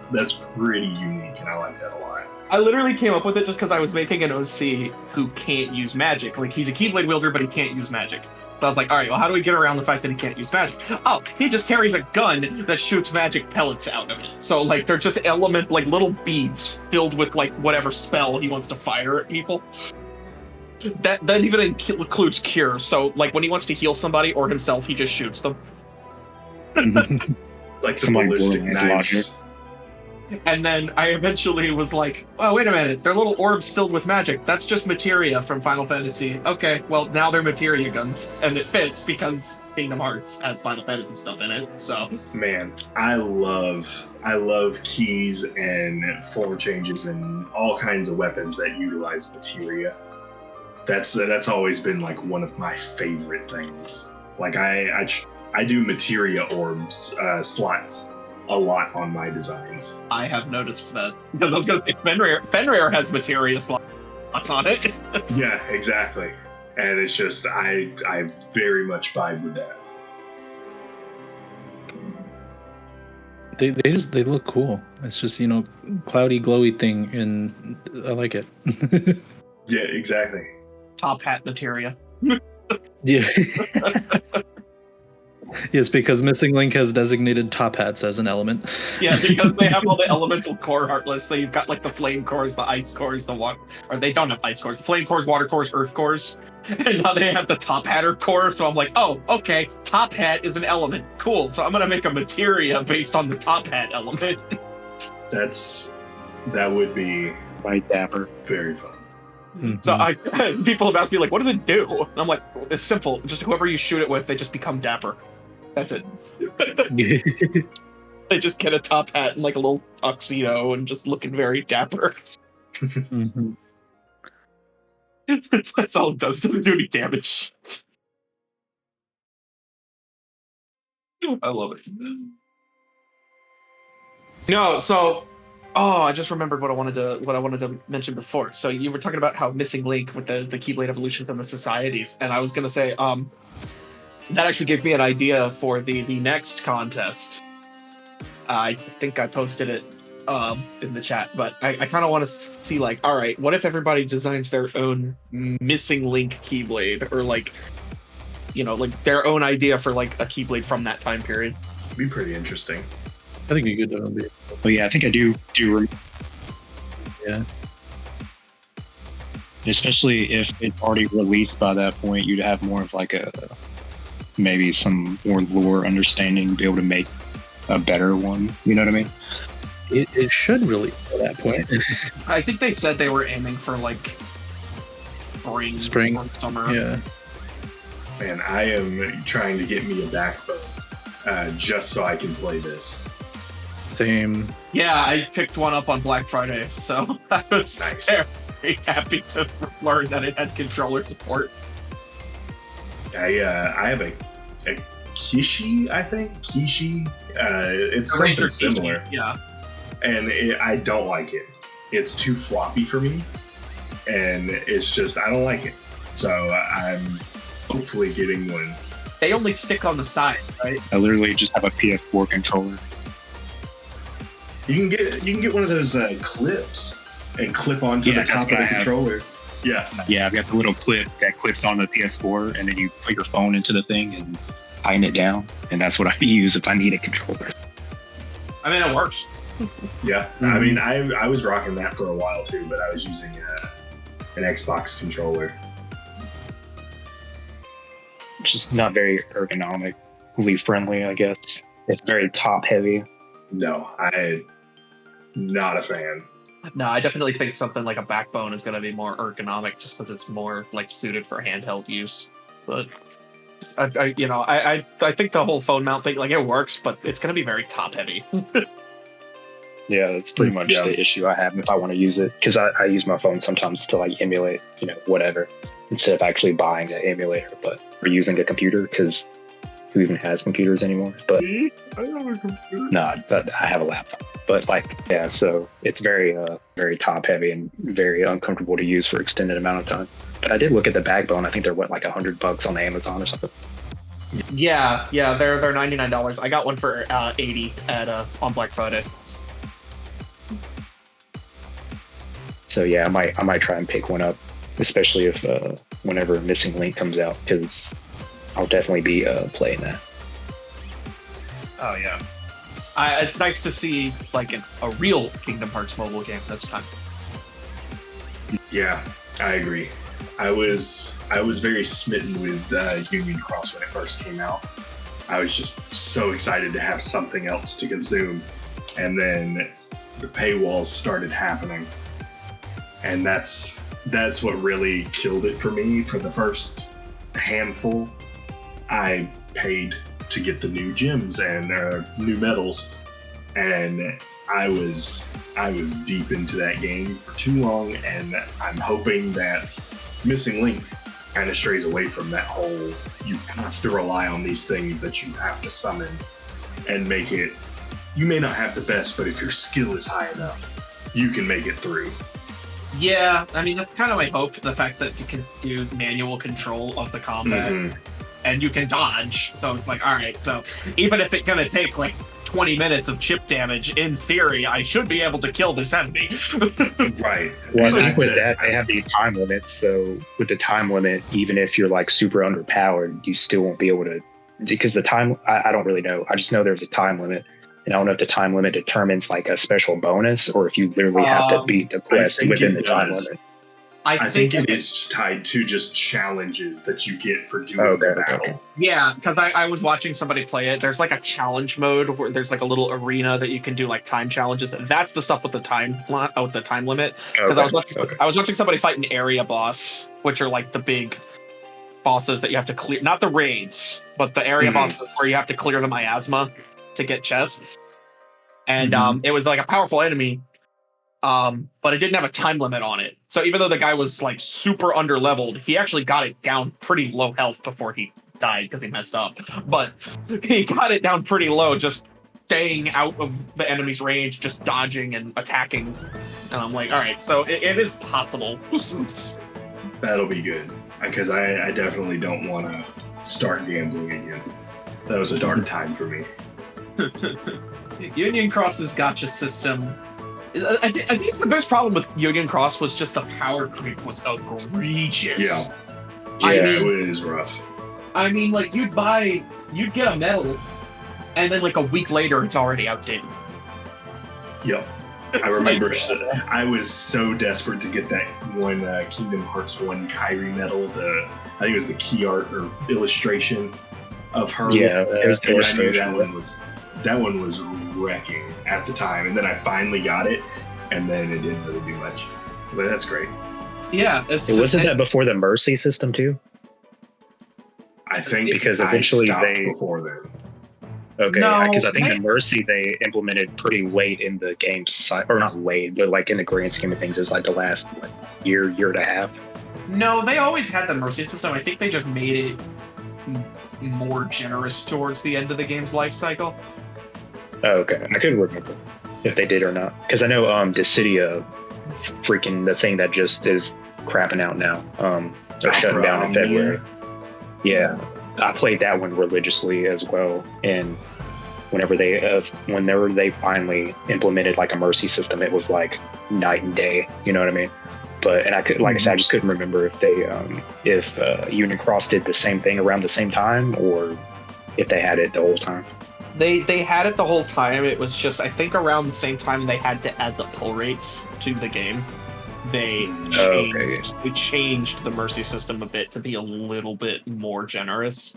pretty unique, and I like that a lot. I literally came up with it just because I was making an OC who can't use magic. Like, he's a Keyblade wielder, but he can't use magic. So I was like, all right, well, how do we get around the fact that he can't use magic? Oh, he just carries a gun that shoots magic pellets out of it. So, like, they're just little beads filled with, like, whatever spell he wants to fire at people. That even includes cure. So, like, when he wants to heal somebody or himself, he just shoots them. Like the ballistic knives. And then I eventually was like, oh, wait a minute, they're little orbs filled with magic. That's just materia from Final Fantasy. Okay, well, now they're materia guns. And it fits because Kingdom Hearts has Final Fantasy stuff in it, so. Man, I love keys and form changes and all kinds of weapons that utilize materia. That's always been like one of my favorite things. Like I do materia orbs slots a lot on my designs. I have noticed that. Because I was going to say, Fenrir has materia slots on it. Yeah, exactly. And it's just, I very much vibe with that. They look cool. It's just, cloudy, glowy thing, and I like it. Yeah, exactly. Top hat materia. Yeah. Yes, because Missing Link has designated top hats as an element. Yeah, because they have all the elemental core heartless. So you've got like the flame cores, the ice cores, the water, or they don't have ice cores, the flame cores, water cores, earth cores. And now they have the top hatter core. So I'm like, oh, okay, top hat is an element. Cool. So I'm gonna make a materia based on the top hat element. That would be Right, dapper. very fun. Mhm. So people have asked me like, what does it do? And I'm like, it's simple. Just whoever you shoot it with, they just become dapper. That's it. They just get a top hat and like a little tuxedo and just looking very dapper. Mhm. That's all it does. It doesn't do any damage. I love it. No, so I just remembered what I wanted to mention before. So you were talking about how Missing Link with the Keyblade evolutions and the societies, and I was gonna say that actually gave me an idea for the next contest. I think I posted it in the chat, but I kind of want to see like, all right, what if everybody designs their own Missing Link Keyblade, or like their own idea for like a Keyblade from that time period? It'd be pretty interesting. I think you could do it. Well, yeah, I think I do. Yeah. Especially if it's already released by that point, you'd have more of like maybe some more lore understanding, be able to make a better one. You know what I mean? It should really at that point. I think they said they were aiming for like spring or summer. Yeah. Man, I am trying to get me a backbone just so I can play this. Same. Yeah, I picked one up on Black Friday, so I was Nice. very happy to learn that it had controller support. I have a Kishi, I think. Kishi. It's A Razor something Kishi, similar. Yeah. And I don't like it. It's too floppy for me. And it's just, I don't like it. So I'm hopefully getting one. They only stick on the sides, right? I literally just have a PS4 controller. You can get one of those clips and clip onto Yeah, the top that's of what the I have. controller. Yeah. Yeah, I've got the little clip that clips on the PS4, and then you put your phone into the thing and tighten it down, and that's what I use if I need a controller. I mean, it works. Yeah. Mhm. I mean, I was rocking that for a while too, but I was using an Xbox controller. Just not very ergonomically friendly, I guess. It's very top heavy. No, I'm not a fan. No, I definitely think something like a backbone is going to be more ergonomic, just because it's more like suited for handheld use. But I think the whole phone mount thing, like, it works, but it's going to be very top heavy. Yeah, that's pretty much Yeah. the issue I have if I want to use it, because I use my phone sometimes to like emulate, whatever, instead of actually buying an emulator, but or using a computer, because who even has computers anymore? But I have a computer. no, but I have a laptop. But like, yeah, so it's very, very top heavy and very uncomfortable to use for extended amount of time. But I did look at the backbone. I think they're like $100 on Amazon or something. Yeah, they're $99. I got one for $80 at on Black Friday. So yeah, I might try and pick one up, especially if whenever Missing Link comes out, because I'll definitely be playing that. Oh yeah, it's nice to see like a real Kingdom Hearts mobile game this time. Yeah, I agree. I was very smitten with Union Cross when it first came out. I was just so excited to have something else to consume, and then the paywalls started happening, and that's what really killed it for me. For the first handful, I paid to get the new gems and new medals, and I was deep into that game for too long, and I'm hoping that Missing Link kind of strays away from that whole you have to rely on these things that you have to summon and make it. You may not have the best, but if your skill is high enough, you can make it through. Yeah, I mean, that's kind of my hope, the fact that you can do manual control of the combat, and you can dodge, so it's like, alright, so even if it's gonna take, like, 20 minutes of chip damage, in theory, I should be able to kill this enemy. Right. Well, I think with that, they have the time limit, so with the time limit, even if you're, like, super underpowered, you still won't be able to, because the time, I don't really know, I just know there's a time limit. And I don't know if the time limit determines like a special bonus or if you literally have to beat the quest within the time limit. I think it is tied to just challenges that you get for doing the battle. Okay. Yeah, because I was watching somebody play it. There's like a challenge mode where there's like a little arena that you can do like time challenges. That's the stuff with the time limit. Because I was watching somebody fight an area boss, which are like the big bosses that you have to clear. Not the raids, but the area bosses where you have to clear the miasma to get chests, and it was like a powerful enemy, but it didn't have a time limit on it. So even though the guy was like super under leveled, he actually got it down pretty low health before he died because he messed up. But he got it down pretty low, just staying out of the enemy's range, just dodging and attacking. And I'm like, all right, so it is possible. That'll be good, because I definitely don't want to start gambling again. That was a dark time for me. Union Cross's gacha system. I think the biggest problem with Union Cross was just the power creep was egregious. Yeah, it was rough. I mean, like you'd get a medal, and then like a week later, it's already outdated. Yep. I remember I was so desperate to get that one Kingdom Hearts 1 Kairi medal. I think it was the key art or illustration of her. Yeah, it was and I knew that one was wrecking at the time, and then I finally got it, and then it didn't really do much. I was like, that's great. Yeah, wasn't that before the Mercy system too? I think because eventually they before then. Okay, No, because I think the Mercy they implemented pretty late in the game, or not late, but like in the grand scheme of things, it was like the last year and a half. No, they always had the Mercy system. I think they just made it more generous towards the end of the game's life cycle. Oh, okay, I couldn't remember if they did or not, because I know Dissidia, freaking the thing that just is crapping out now, they're shutting down in February. Yeah, I played that one religiously as well, and whenever they finally implemented like a Mercy system, it was like night and day. You know what I mean? But I could, like I said, I just couldn't remember if they if Union Cross did the same thing around the same time, or if they had it the whole time. They had it the whole time. It was just, I think around the same time they had to add the pull rates to the game. They changed the Mercy system a bit to be a little bit more generous.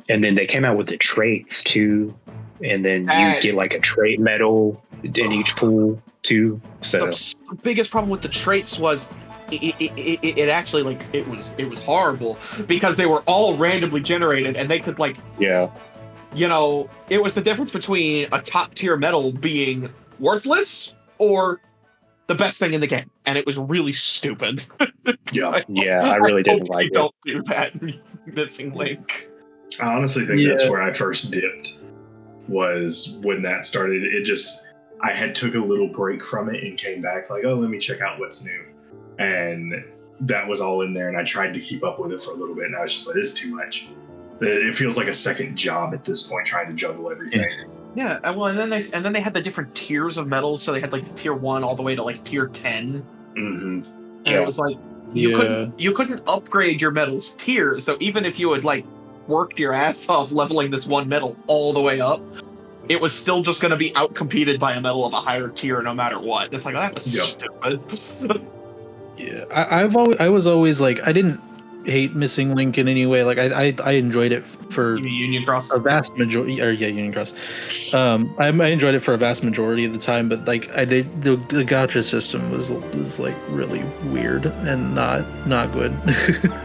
And then they came out with the traits too, and then you get like a trait medal in each pool too. So the biggest problem with the traits was it actually like it was horrible because they were all randomly generated, and they could like it was the difference between a top tier medal being worthless or the best thing in the game, and it was really stupid. I really didn't like it. Don't do that, Missing Link. I honestly think that's where I first dipped, was when that started. I had took a little break from it and came back like, oh, let me check out what's new. And that was all in there, and I tried to keep up with it for a little bit, and I was just like, this is too much. It feels like a second job at this point, trying to juggle everything. Yeah, well, and then they had the different tiers of medals, so they had like the tier 1 all the way to like tier 10. Mm-hmm. And it was like you couldn't upgrade your medals tiers, so even if you had like worked your ass off leveling this one medal all the way up, it was still just going to be outcompeted by a medal of a higher tier no matter what. It's like, that was stupid. Yeah, I was always like, I didn't hate Missing Link in any way. Like I enjoyed it for You mean Union Cross? a vast majority, or yeah, Union Cross. I enjoyed it for a vast majority of the time, but like the gacha system was like really weird and not good.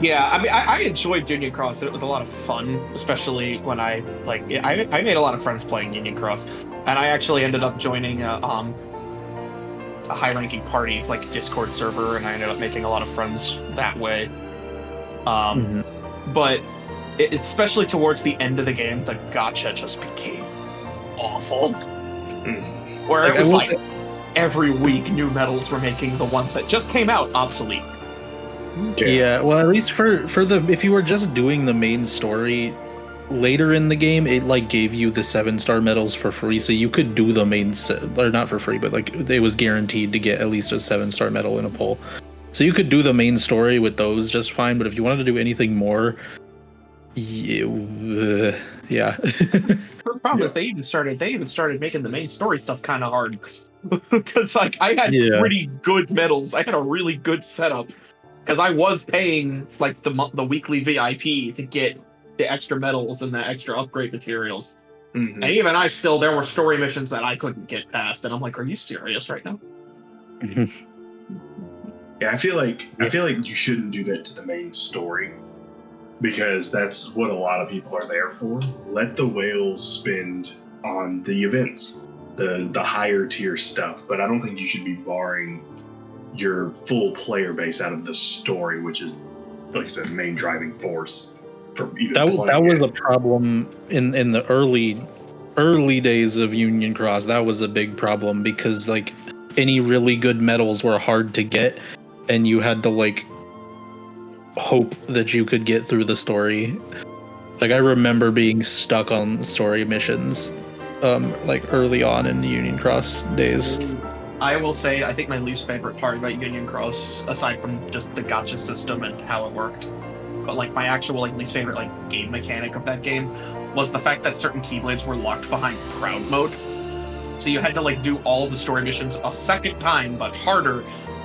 Yeah, I mean, I enjoyed Union Cross. It was a lot of fun, especially when I made a lot of friends playing Union Cross, and I actually ended up joining a high-ranking parties like Discord server, and I ended up making a lot of friends that way. But especially towards the end of the game, the gacha just became awful. Where it was like every week new medals were making the ones that just came out obsolete. Yeah, well, at least for the if you were just doing the main story later in the game, it like gave you the 7-star medals for free, so you could do the main or not for free, but like it was guaranteed to get at least a 7-star medal in a poll. So you could do the main story with those just fine, but if you wanted to do anything more, yeah. The problem is they even started making the main story stuff kind of hard. Because like I had pretty good medals. I had a really good setup. Because I was paying like the weekly VIP to get the extra medals and the extra upgrade materials. And even there were story missions that I couldn't get past, and I'm like, are you serious right now? Yeah, I feel like you shouldn't do that to the main story, because that's what a lot of people are there for. Let the whales spend on the events, the higher tier stuff, but I don't think you should be barring your full player base out of the story, which is, like I said, the main driving force for even that was a problem in the early days of Union Cross. That was a big problem because like any really good medals were hard to get, and you had to like hope that you could get through the story. Like I remember being stuck on story missions like early on in the Union Cross days. I will say, I think my least favorite part about Union Cross, aside from just the gacha system and how it worked, but like my actual like least favorite like game mechanic of that game was the fact that certain Keyblades were locked behind crowd mode. So you had to like do all the story missions a second time, but harder,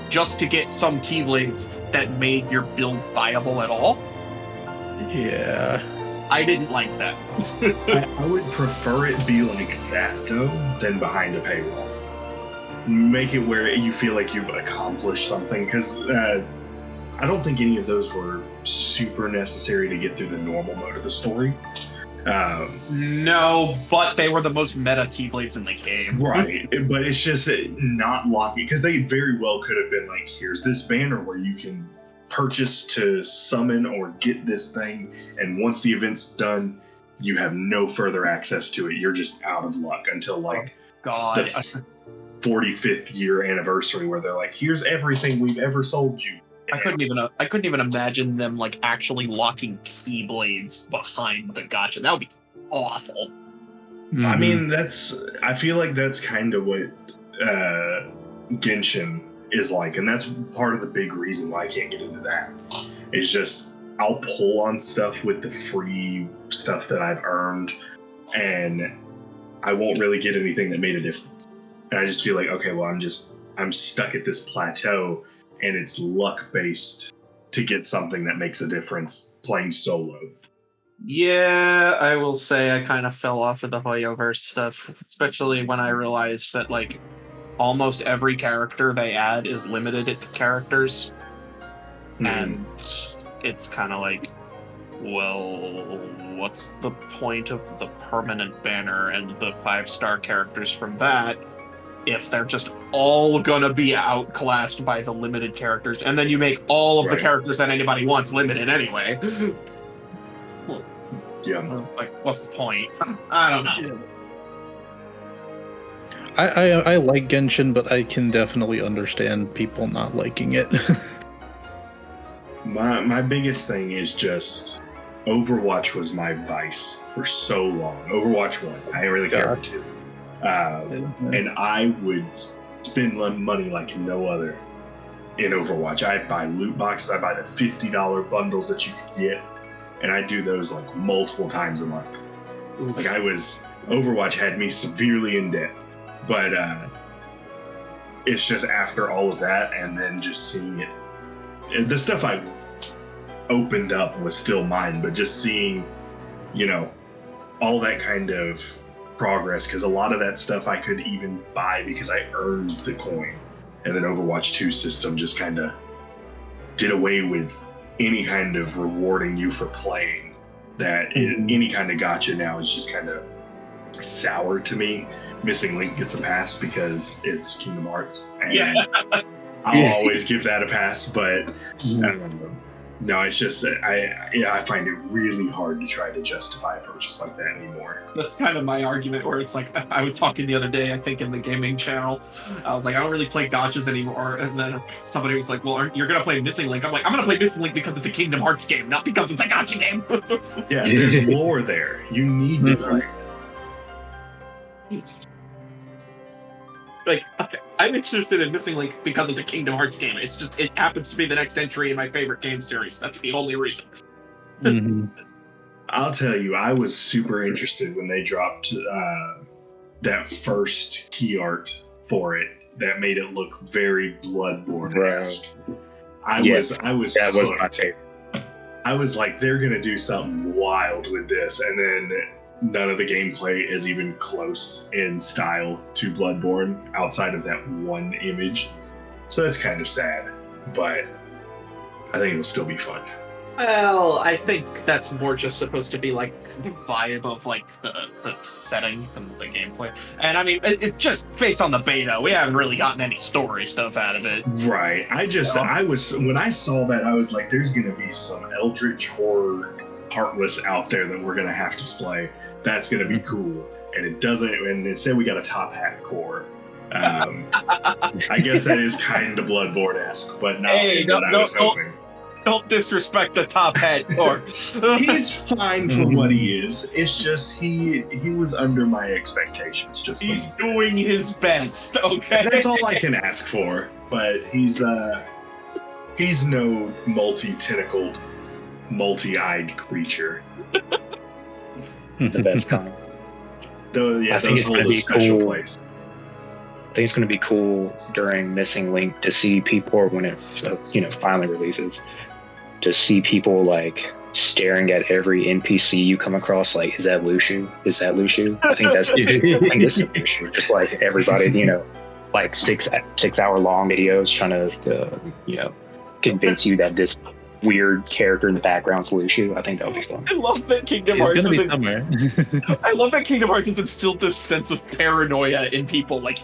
just to get some Keyblades that made your build viable at all. Yeah. I didn't like that. I would prefer it be like that though, than behind a paywall. Make it where you feel like you've accomplished something, because I don't think any of those were super necessary to get through the normal mode of the story. No, but they were the most meta Keyblades in the game. Right, but it's just not locking, because they very well could have been like, here's this banner where you can purchase to summon or get this thing, and once the event's done, you have no further access to it. You're just out of luck until like the 45th year anniversary, where they're like, here's everything we've ever sold you. I couldn't even imagine them like actually locking Keyblades behind the gacha. That would be awful. I mean, I feel like that's kind of what Genshin is like, and that's part of the big reason why I can't get into that. It's just I'll pull on stuff with the free stuff that I've earned, and I won't really get anything that made a difference. And I just feel like, okay, well, I'm stuck at this plateau, and it's luck based to get something that makes a difference playing solo. Yeah, I will say I kind of fell off of the Hoyoverse stuff, especially when I realized that like almost every character they add is limited characters. And it's kind of like, well, what's the point of the permanent banner and the 5-star characters from that if they're just all gonna be outclassed by the limited characters, and then you make all of the characters that anybody wants limited anyway? Yeah. It's like, what's the point? I don't know. I like Genshin, but I can definitely understand people not liking it. My biggest thing is just Overwatch was my vice for so long. Overwatch 1. I didn't really care for 2. And I would spend money like no other in Overwatch. I'd buy loot boxes. I'd buy the $50 bundles that you could get, and I'd do those like multiple times a month. Oof. Like Overwatch had me severely in debt. But it's just after all of that, and then just seeing it, the stuff I opened up was still mine, but just seeing, you know, all that kind of progress, because a lot of that stuff I could even buy because I earned the coin, and then Overwatch 2 system just kind of did away with any kind of rewarding you for playing. Any kind of gacha now is just kind of sour to me. Missing Link gets a pass because it's Kingdom Hearts, and I'll always give that a pass. But no, it's just I find it really hard to try to justify a purchase like that anymore. That's kind of my argument, where it's like, I was talking the other day, I think in the gaming channel, I was like, I don't really play gachas anymore, and then somebody was like, well, you're gonna play Missing Link. I'm like, I'm gonna play Missing Link because it's a Kingdom Hearts game, not because it's a gacha game. Yeah, there's lore there. You need to play. Like, I'm interested in Missing Link because it's a Kingdom Hearts game. It's just, it happens to be the next entry in my favorite game series. That's the only reason. I'll tell you, I was super interested when they dropped that first key art for it that made it look very Bloodborne-esque. I was that was my favorite. I was like, they're gonna do something wild with this, and then none of the gameplay is even close in style to Bloodborne outside of that one image. So that's kind of sad, but I think it'll still be fun. Well, I think that's more just supposed to be like the vibe of like the setting and the gameplay. And I mean, it just based on the beta, we haven't really gotten any story stuff out of it. Right. When I saw that, I was like, there's going to be some eldritch horror heartless out there that we're going to have to slay. That's going to be cool. And it doesn't, and it said we got a top hat core. I guess that is kind of Bloodborne-esque, but not what I was hoping. Don't disrespect the top hat core. He's fine for what he is. It's just he was under my expectations. He's doing his best, okay? That's all I can ask for. But he's no multi-tentacled, multi-eyed creature. The best kind. Those hold a special place. I think it's going to be cool during Missing Link to see people, or when it finally releases, to see people like staring at every NPC you come across. Like, is that Luciu? Is that Luciu? I think this is Luciu. Just like everybody, like 6 hour long videos trying to convince you that this weird character in the background's Luciu. I think that would be fun. I love that Kingdom Hearts. It's gonna be somewhere. I love that Kingdom Hearts has instilled this sense of paranoia in people. Like,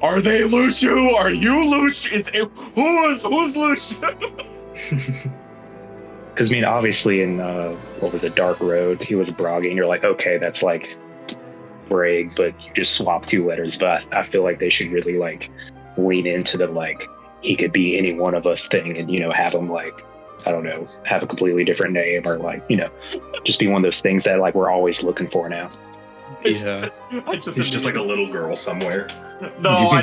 are they Luciu? Are you Luciu? Who's Luciu? Because I mean, obviously in what was it, Dark Road, he was Bragi, and you're like, okay, that's like Braig, but you just swap 2 letters. But I feel like they should really like lean into the like he could be any one of us thing, and have him like, I don't know, have a completely different name, or like just be one of those things that like we're always looking for now. Yeah, it's just like a little girl somewhere. No, I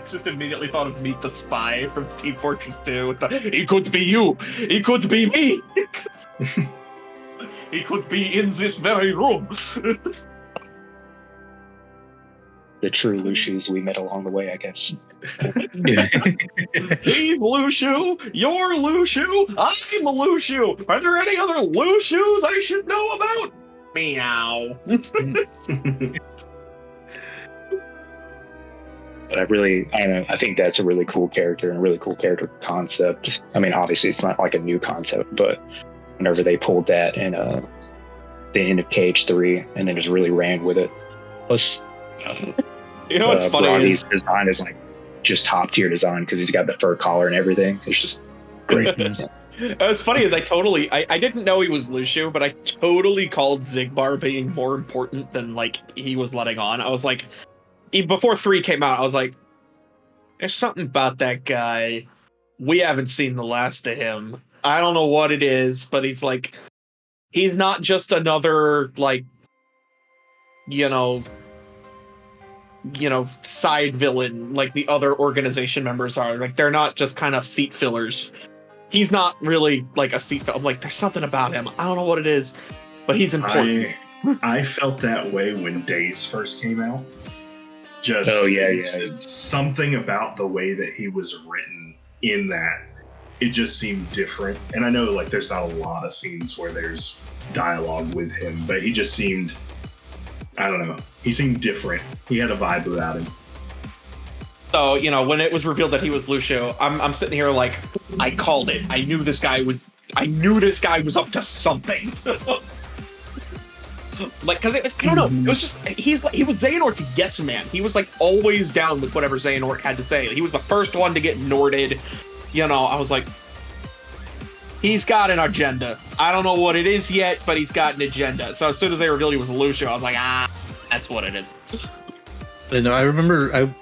just immediately thought of Meet the Spy from Team Fortress 2. It could be you. It could be me. He could be in this very room. The true Lucius we met along the way, I guess. He's Luciu. You're Luciu. I'm Luciu. Are there any other Lucius I should know about? Meow. But I don't know, I think that's a really cool character and a really cool character concept. I mean, obviously it's not like a new concept, but whenever they pulled that in the end of Cage 3 and then just really ran with it. Plus, what's funny Bragi's design is like just top tier design because he's got the fur collar and everything. It's just great. What's funny is I didn't know he was Luciu, but I totally called Xigbar being more important than like he was letting on. I was like, before 3 came out, I was like, there's something about that guy. We haven't seen the last of him. I don't know what it is, but he's not just another like, side villain like the other organization members are. Like, they're not just kind of seat fillers. He's not really like a seat filler. I'm like, there's something about him. I don't know what it is, but he's important. I felt that way when Days first came out. Just something about the way that he was written in that it just seemed different. And I know like there's not a lot of scenes where there's dialogue with him, but he just seemed, I don't know, he seemed different. He had a vibe about him. So, you know, when it was revealed that he was Lucio, I'm sitting here like, I called it. I knew this guy was up to something. Like, because it was, I don't know, it was just, he was Xehanort's yes man. He was like always down with whatever Xehanort had to say. He was the first one to get Norded. You know, I was like, he's got an agenda. I don't know what it is yet, but he's got an agenda. So as soon as they revealed he was Lucio, I was like, that's what it is. And I remember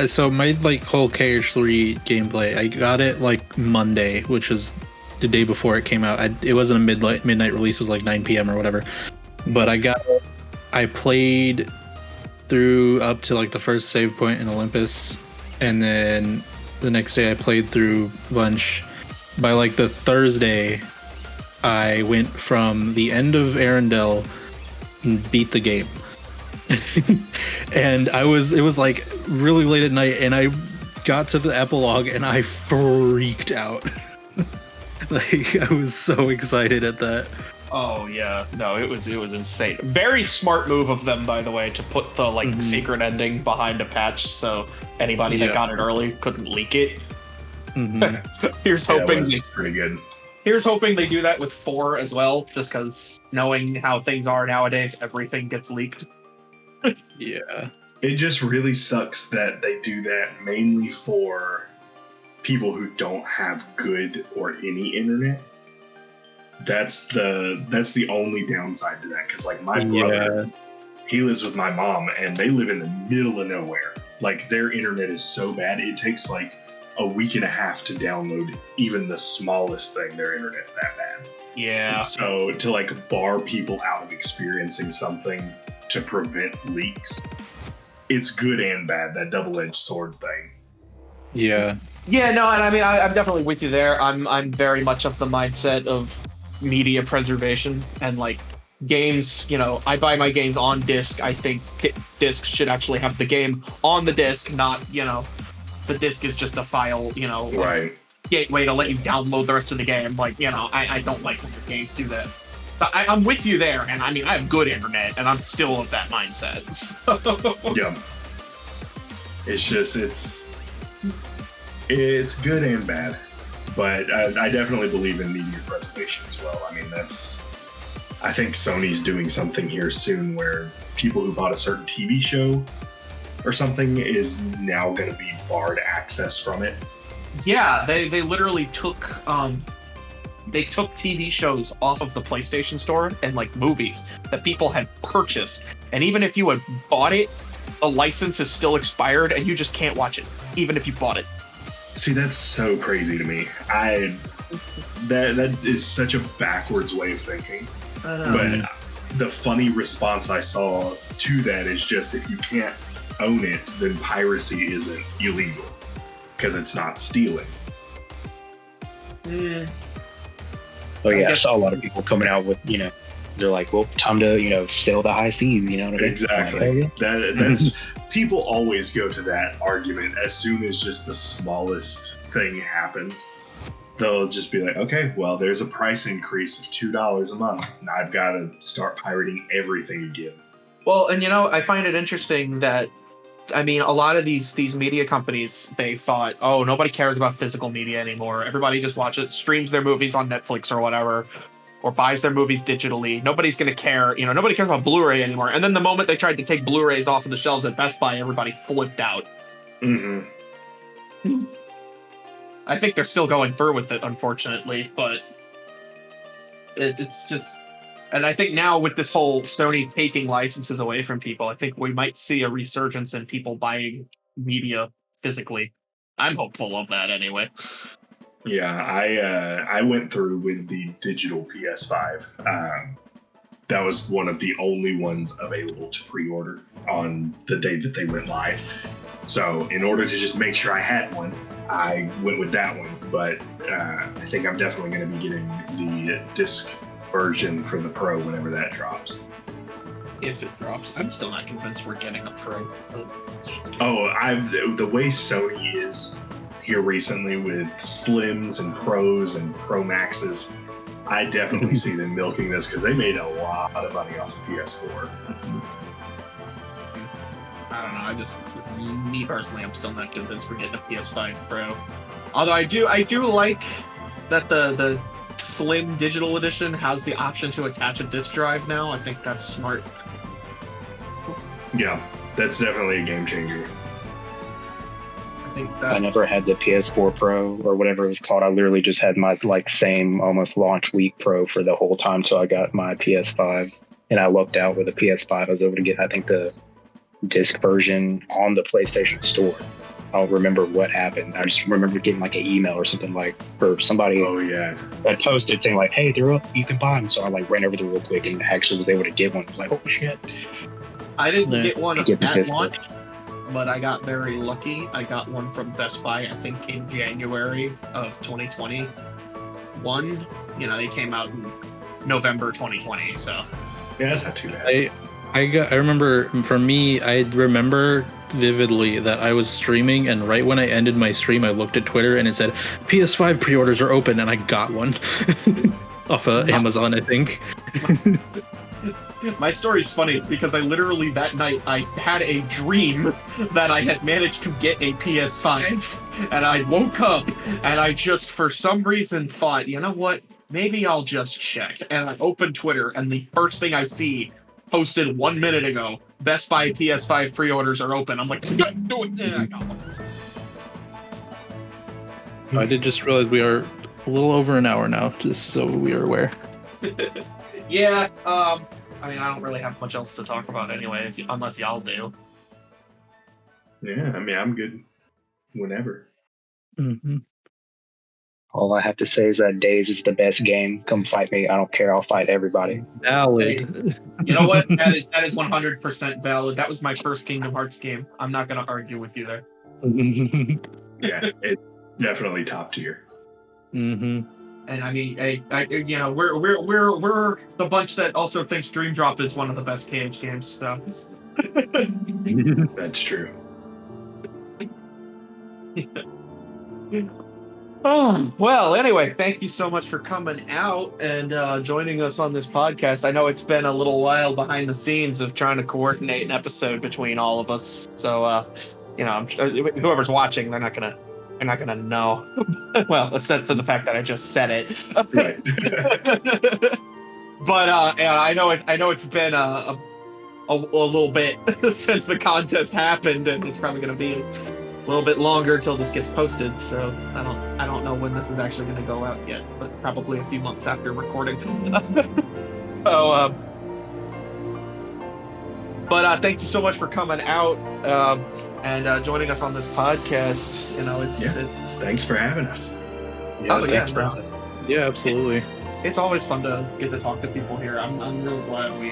so my like whole KH3 gameplay, I got it like Monday, which was the day before it came out. It wasn't a midnight release, it was like 9 p.m. or whatever. But I played through up to like the first save point in Olympus, and then the next day I played through a bunch. By like the Thursday, I went from the end of Arendelle and beat the game. And it was like really late at night, and I got to the epilogue and I freaked out. Like I was so excited at that. Oh yeah, no, it was insane. Very smart move of them, by the way, to put the like secret ending behind a patch, so anybody that got it early couldn't leak it. Here's hoping pretty good. Here's hoping they do that with 4 as well, just because knowing how things are nowadays, everything gets leaked. Yeah. It just really sucks that they do that mainly for people who don't have good or any internet. That's the only downside to that, because like my brother, he lives with my mom, and they live in the middle of nowhere. Like their internet is so bad, it takes like a week and a half to download even the smallest thing. Their internet's that bad. Yeah. So to like bar people out of experiencing something to prevent leaks, it's good and bad, that double-edged sword thing. Yeah. Yeah, no, and I mean, I'm definitely with you there. I'm very much of the mindset of media preservation, and like games, you know, I buy my games on disc. I think discs should actually have the game on the disc, not, you know, the disc is just a file, you know, right, gateway to let you download the rest of the game. Like, you know, I don't like when the games do that. But I'm with you there, and I mean, I have good internet, and I'm still of that mindset. So. Yeah. It's just, it's good and bad. But I definitely believe in media preservation as well. I mean, I think Sony's doing something here soon where people who bought a certain TV show or something is now going to be barred access from it. Yeah, they literally took TV shows off of the PlayStation Store, and like movies that people had purchased, and even if you had bought it, the license is still expired and you just can't watch it, even if you bought it. See, that's so crazy to me. That is such a backwards way of thinking. But the funny response I saw to that is just, if you can't own it, then piracy isn't illegal because it's not stealing. Oh yeah, I saw a lot of people coming out with, you know, they're like, well, time to, you know, sail the high seas, you know what I mean? Exactly. Like, that's people always go to that argument as soon as just the smallest thing happens. They'll just be like, okay, well, there's a price increase of $2 a month, and I've got to start pirating everything again. Well, and you know, I find it interesting that, I mean, a lot of these media companies, they thought, oh, nobody cares about physical media anymore. Everybody just streams their movies on Netflix or whatever, or buys their movies digitally. Nobody's going to care. You know, nobody cares about Blu-ray anymore. And then the moment they tried to take Blu-rays off of the shelves at Best Buy, everybody flipped out. Mm-hmm. I think they're still going through with it, unfortunately, but it's just... And I think now with this whole Sony taking licenses away from people, I think we might see a resurgence in people buying media physically. I'm hopeful of that anyway. Yeah, I went through with the digital PS5. That was one of the only ones available to pre-order on the day that they went live. So in order to just make sure I had one, I went with that one. But I think I'm definitely going to be getting the disc version for the Pro whenever that drops. If it drops. I'm still not convinced we're getting a Pro. Oh, the way Sony is here recently with Slims and Pros and Pro Maxes. I definitely see them milking this because they made a lot of money off of PS4. I don't know. Me personally, I'm still not convinced we're getting a PS5 Pro. Although I do like that the Slim Digital Edition has the option to attach a disc drive now. I think that's smart. Yeah, that's definitely a game changer. I never had the PS4 Pro or whatever it was called. I literally just had my same almost launch week Pro for the whole time till I got my PS5. And I lucked out with a PS5. I was able to get, I think, the disc version on the PlayStation Store. I don't remember what happened. I just remember getting an email or something for somebody that posted saying hey, they're up, you can buy them. So I ran over there real quick and actually was able to get one. I was like, oh shit. I didn't get one at launch, but I got very lucky. I got one from Best Buy, I think in January of 2021. They came out in November 2020, so. Yeah, that's not too bad. I remember, for me, I remember vividly that I was streaming, and right when I ended my stream, I looked at Twitter and it said, PS5 pre-orders are open, and I got one. Off of Amazon, I think. My story's funny because I literally that night I had a dream that I had managed to get a PS5, and I woke up and I just for some reason thought, you know what, maybe I'll just check. And I opened Twitter and the first thing I see posted 1 minute ago, Best Buy PS5 pre-orders are open. I'm like, do it. Yeah, I got one. I did just realize we are a little over an hour now, just so we are aware. Yeah, I mean, I don't really have much else to talk about anyway, unless y'all do. Yeah, I mean, I'm good whenever. Mm-hmm. All I have to say is that Days is the best game. Come fight me. I don't care. I'll fight everybody. Valid. You know what? That is 100% valid. That was my first Kingdom Hearts game. I'm not going to argue with you there. Yeah, it's definitely top tier. Mm-hmm. And I mean, we're the bunch that also thinks Dream Drop is one of the best KH games. So that's true. Oh, well, anyway, thank you so much for coming out and joining us on this podcast. I know it's been a little while behind the scenes of trying to coordinate an episode between all of us. So, I'm sure whoever's watching, they're not gonna know. Well, except for the fact that I just said it. Right. But I know it's been a little bit since the contest happened, and it's probably gonna be a little bit longer till this gets posted. So I don't know when this is actually gonna go out yet, but probably a few months after recording. So, but thank you so much for coming out. And joining us on this podcast. It's thanks for having us. Yeah, absolutely. It's always fun to get to talk to people here. I'm really glad we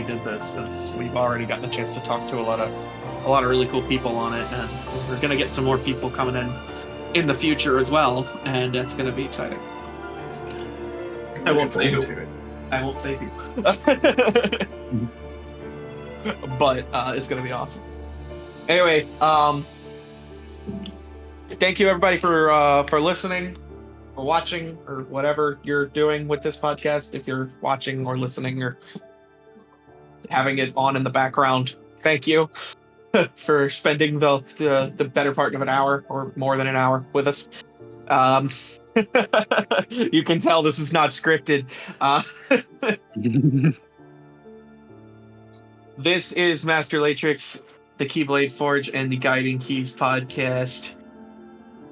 did this because we've already gotten a chance to talk to a lot of really cool people on it, and we're gonna get some more people coming in the future as well, and it's gonna be exciting. I won't say who. But it's gonna be awesome. Anyway, thank you everybody for listening, or watching, or whatever you're doing with this podcast. If you're watching or listening or having it on in the background, thank you for spending the better part of an hour or more than an hour with us. You can tell this is not scripted. This is Master Latrix, the Keyblade Forge, and the Guiding Keys podcast.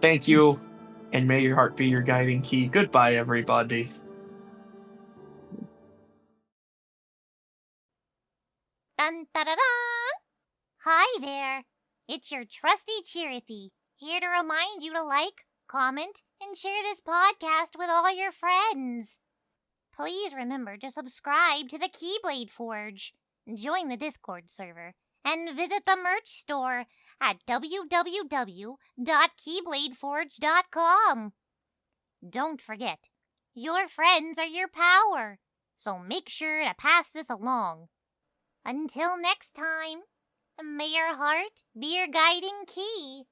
Thank you, and may your heart be your guiding key. Goodbye, everybody. Dun da da da! Hi there! It's your trusty Chirithy, here to remind you to like, comment, and share this podcast with all your friends. Please remember to subscribe to the Keyblade Forge, join the Discord server, and visit the merch store at www.keybladeforge.com. Don't forget, your friends are your power, so make sure to pass this along. Until next time, may your heart be your guiding key.